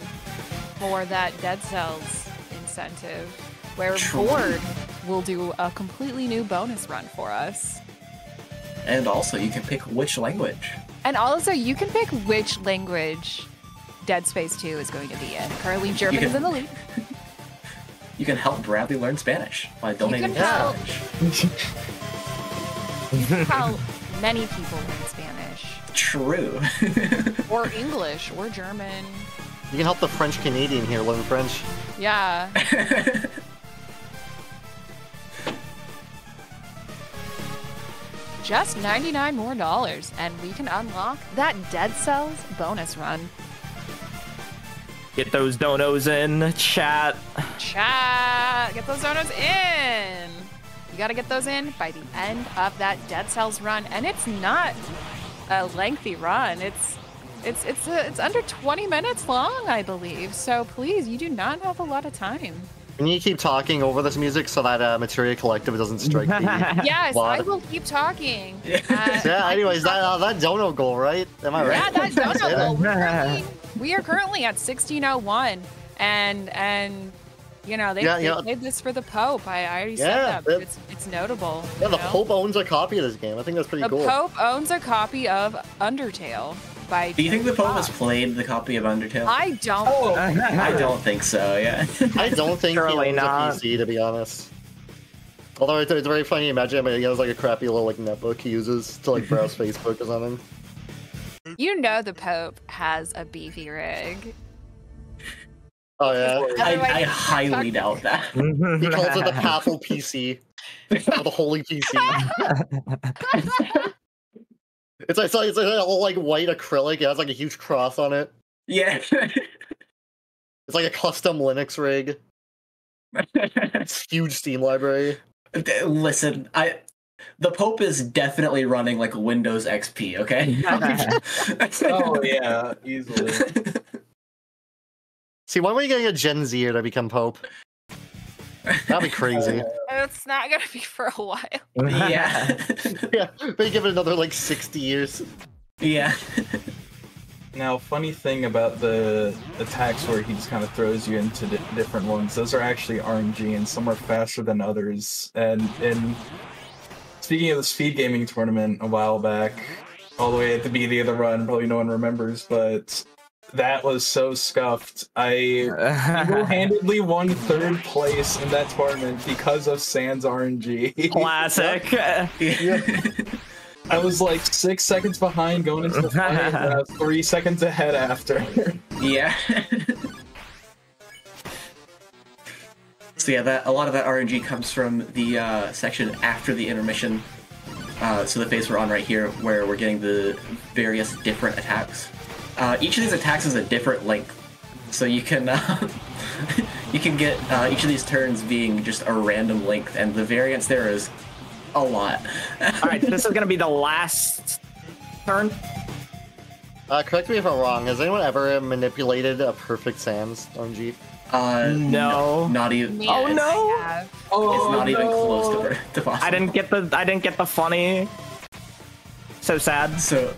for that Dead Cells incentive, where True. Board will do a completely new bonus run for us. And also, you can pick which language. And also, you can pick which language Dead Space 2 is going to be in. Currently, German is in the lead. You can help Bradley learn Spanish by donating can help. Spanish. How many people learn Spanish, True. or English, or German. You can help the French Canadian here learn French. Yeah. Just 99 more dollars, and we can unlock that Dead Cells bonus run. Get those donos in, chat. Chat, get those donos in. You gotta get those in by the end of that Dead Cells run, and it's not a lengthy run. It's under 20 minutes long, I believe. So please, you do not have a lot of time. We need to keep talking over this music so that Materia Collective doesn't strike the Yes, What? I will keep talking. Yeah, anyways, that dono goal, right? Am I right? Yeah, that dono goal. We are currently at 1601, and you know they did this for the Pope. I already said that, but it's notable. Yeah, the you know? Pope owns a copy of this game. I think that's pretty The cool. Pope owns a copy of Undertale. By Do you think the Pope has played the copy of Undertale? I don't. I don't think so, yeah. I don't think he Surely owns not. a PC, to be honest. Although it's very funny, imagine he has like a crappy little like netbook he uses to like browse Facebook or something. You know the Pope has a beefy rig. Oh yeah. I highly doubt that. He calls it the papal PC. Or the holy PC. It's like all like white acrylic, it has like a huge cross on it. Yeah. It's like a custom Linux rig. It's huge Steam library. Listen, the Pope is definitely running like Windows XP, okay? Oh yeah, easily. See, when are we getting a Gen Zer to become Pope? That'd be crazy. It's not gonna be for a while. Yeah. Yeah, maybe give it another like 60 years. Yeah. Now, funny thing about the attacks where he just kind of throws you into different ones, those are actually RNG, and some are faster than others. And speaking of the speed gaming tournament a while back, all the way at the beginning of the run, probably no one remembers, but that was so scuffed. I single-handedly won 3rd place in that tournament because of Sans RNG. Classic. I was like 6 seconds behind going into the fight, and I was 3 seconds ahead after. Yeah. So yeah, a lot of that RNG comes from the section after the intermission. So the phase we're on right here, where we're getting the various different attacks. Each of these attacks is a different length, so you can you can get each of these turns being just a random length, and the variance there is a lot. All right, this is gonna be the last turn. Correct me if I'm wrong. Has anyone ever manipulated a perfect Sans RNG? No. Not even. Yes, Oh, no. I have. Oh, It's not even close to possible. I didn't get the funny. So sad. So,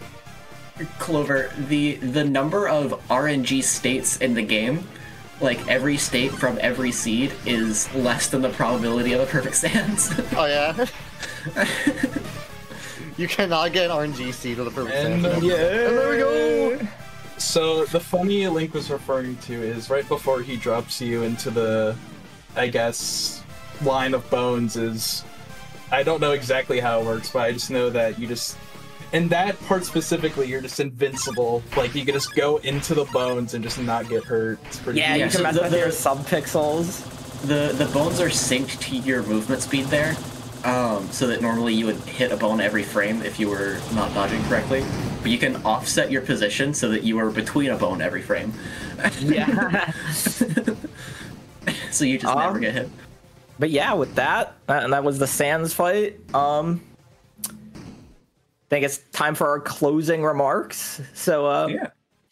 Clover, the number of RNG states in the game, like every state from every seed, is less than the probability of a perfect stance. Oh yeah. You cannot get an RNG seed with a perfect And Sans. Yeah. And there we go. so the funny Link was referring to is right before he drops you into the, I guess, line of bones is, I don't know exactly how it works, but I just know that you just, in that part specifically, you're just invincible. Like, you can just go into the bones and just not get hurt. It's pretty Yeah, cool. you Yeah, can so mess with the- your subpixels. The bones are synced to your movement speed there, so that normally you would hit a bone every frame if you were not dodging correctly. But you can offset your position so that you are between a bone every frame. Yeah. So you just never get hit. But yeah, with that, and that was the Sans fight. Think it's time for our closing remarks. So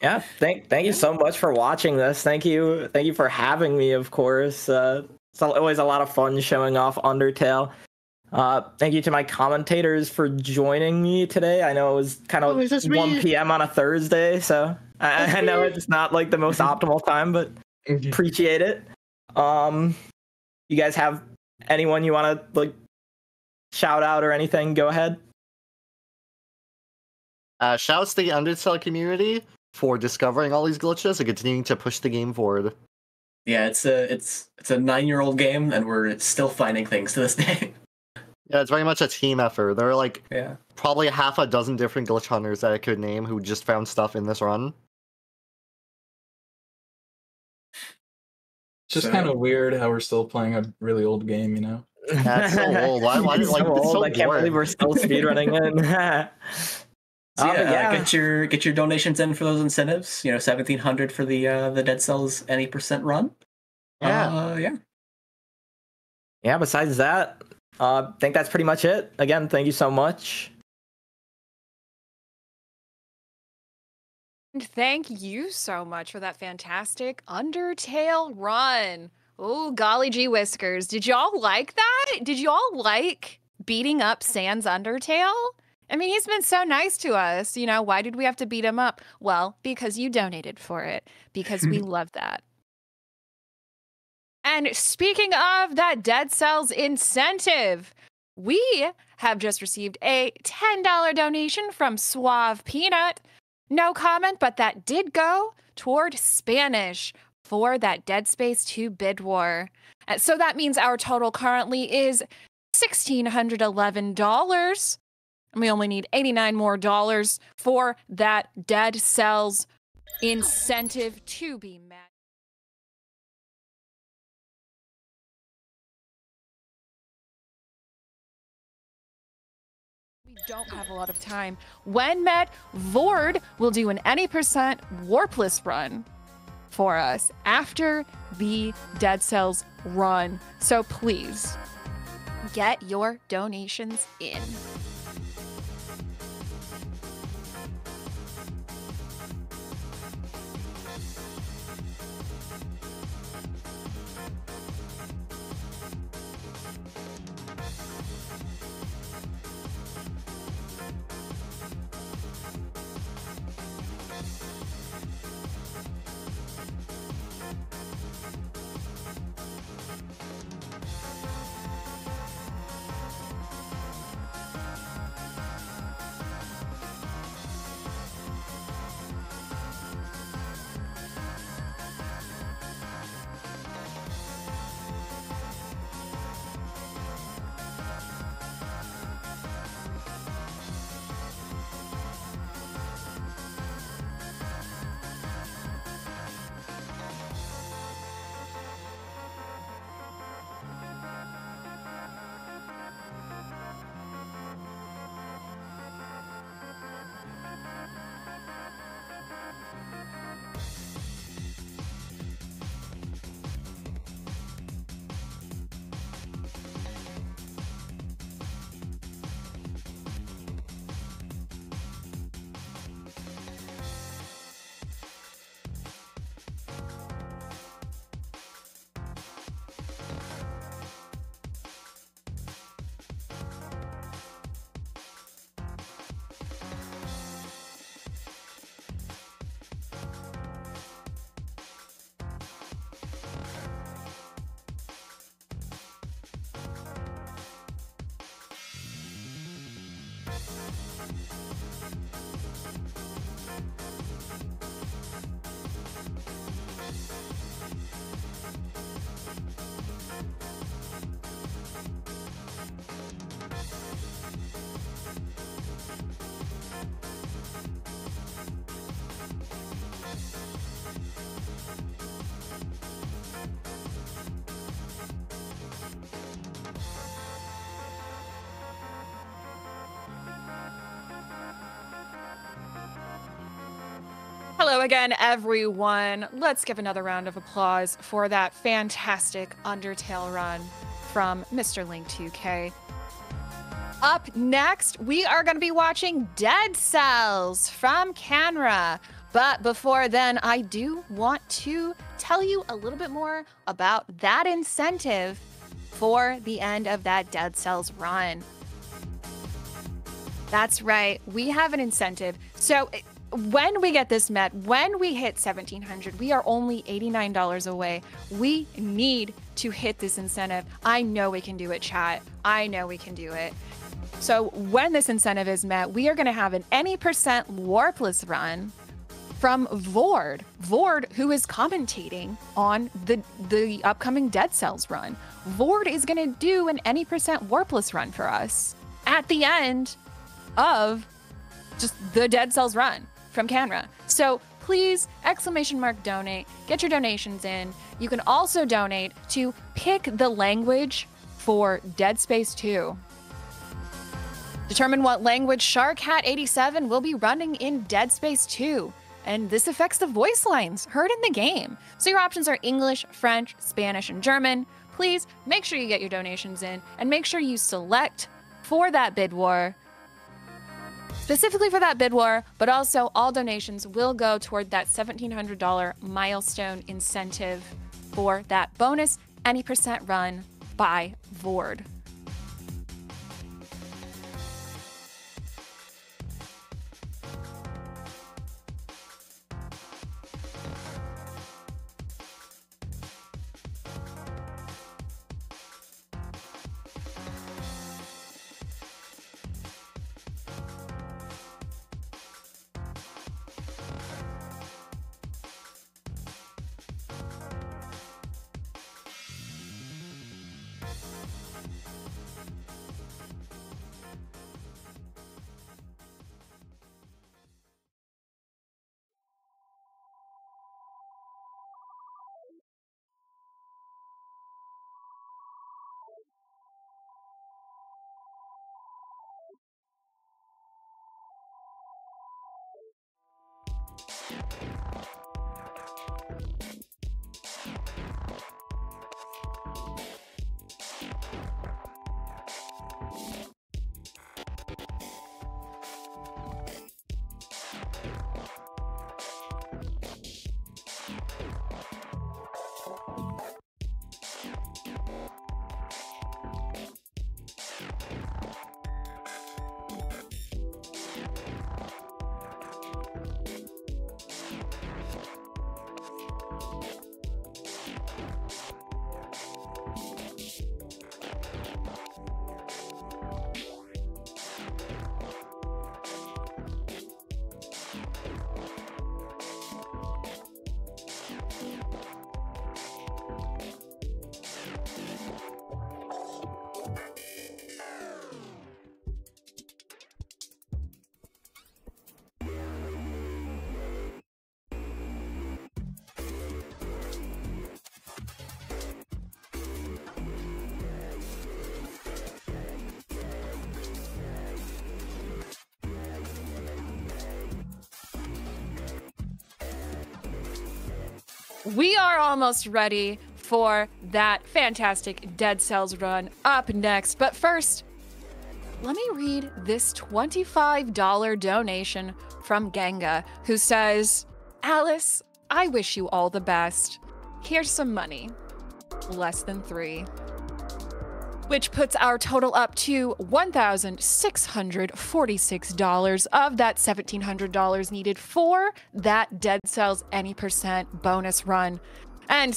yeah, thank you so much for watching this. Thank you for having me. Of course, it's always a lot of fun showing off Undertale. Thank you to my commentators for joining me today. I know it was kind of Oh, it's just me. 1 p.m. on a Thursday, so I know it's not like the most optimal time, but appreciate it. You guys have anyone you want to like shout out or anything? Go ahead. Shouts to the Undertale community for discovering all these glitches and continuing to push the game forward. Yeah, it's a 9-year-old game, and we're still finding things to this day. Yeah, it's very much a team effort. There are like Yeah. probably half a dozen different glitch hunters that I could name who just found stuff in this run. It's just So- kind of weird how we're still playing a really old game, you know? That's so old. Why did It's like so it's old. so I can't boring. believe we're still speedrunning it. So But yeah, get your donations in for those incentives. 1,700 for the Dead Cells any percent run. Yeah. Yeah. Yeah, besides that, I think that's pretty much it. Again, thank you so much. And thank you so much for that fantastic Undertale run. Oh, golly gee whiskers. Did y'all like that? Did y'all like beating up Sans Undertale? I mean, he's been so nice to us. Why did we have to beat him up? Well, because you donated for it. Because we love that. And speaking of that Dead Cells incentive, we have just received a $10 donation from Suave Peanut. No comment, but that did go toward Spanish for that Dead Space 2 bid war. So that means our total currently is $1,611. And we only need $89 more for that Dead Cells incentive to be met. We don't have a lot of time. When met, Vord will do an any percent warpless run for us after the Dead Cells run. So please get your donations in. Hello again, everyone. Let's give another round of applause for that fantastic Undertale run from mrlink2k. Up next, we are going to be watching Dead Cells from Canra. But before then, I do want to tell you a little bit more about that incentive for the end of that Dead Cells run. That's right, we have an incentive. So when we get this met, when we hit 1,700, we are only $89 away. We need to hit this incentive. I know we can do it, chat. I know we can do it. So when this incentive is met, we are going to have an any percent warpless run from Vord. Vord, who is commentating on the upcoming Dead Cells run. Vord is going to do an any percent warpless run for us at the end of just the Dead Cells run from Canra. So please, !donate, get your donations in. You can also donate to pick the language for Dead Space 2. Determine what language SharkHat87 will be running in Dead Space 2. And this affects the voice lines heard in the game. So your options are English, French, Spanish, and German. Please make sure you get your donations in and make sure you select for that bid war. Specifically for that bid war, but also all donations will go toward that $1,700 milestone incentive for that bonus any percent run by Vord. We are almost ready for that fantastic Dead Cells run up next. But first, let me read this $25 donation from Ganga, who says, Alice, I wish you all the best. Here's some money. Less than 3. Which puts our total up to $1,646 of that $1,700 needed for that Dead Cells any percent bonus run. And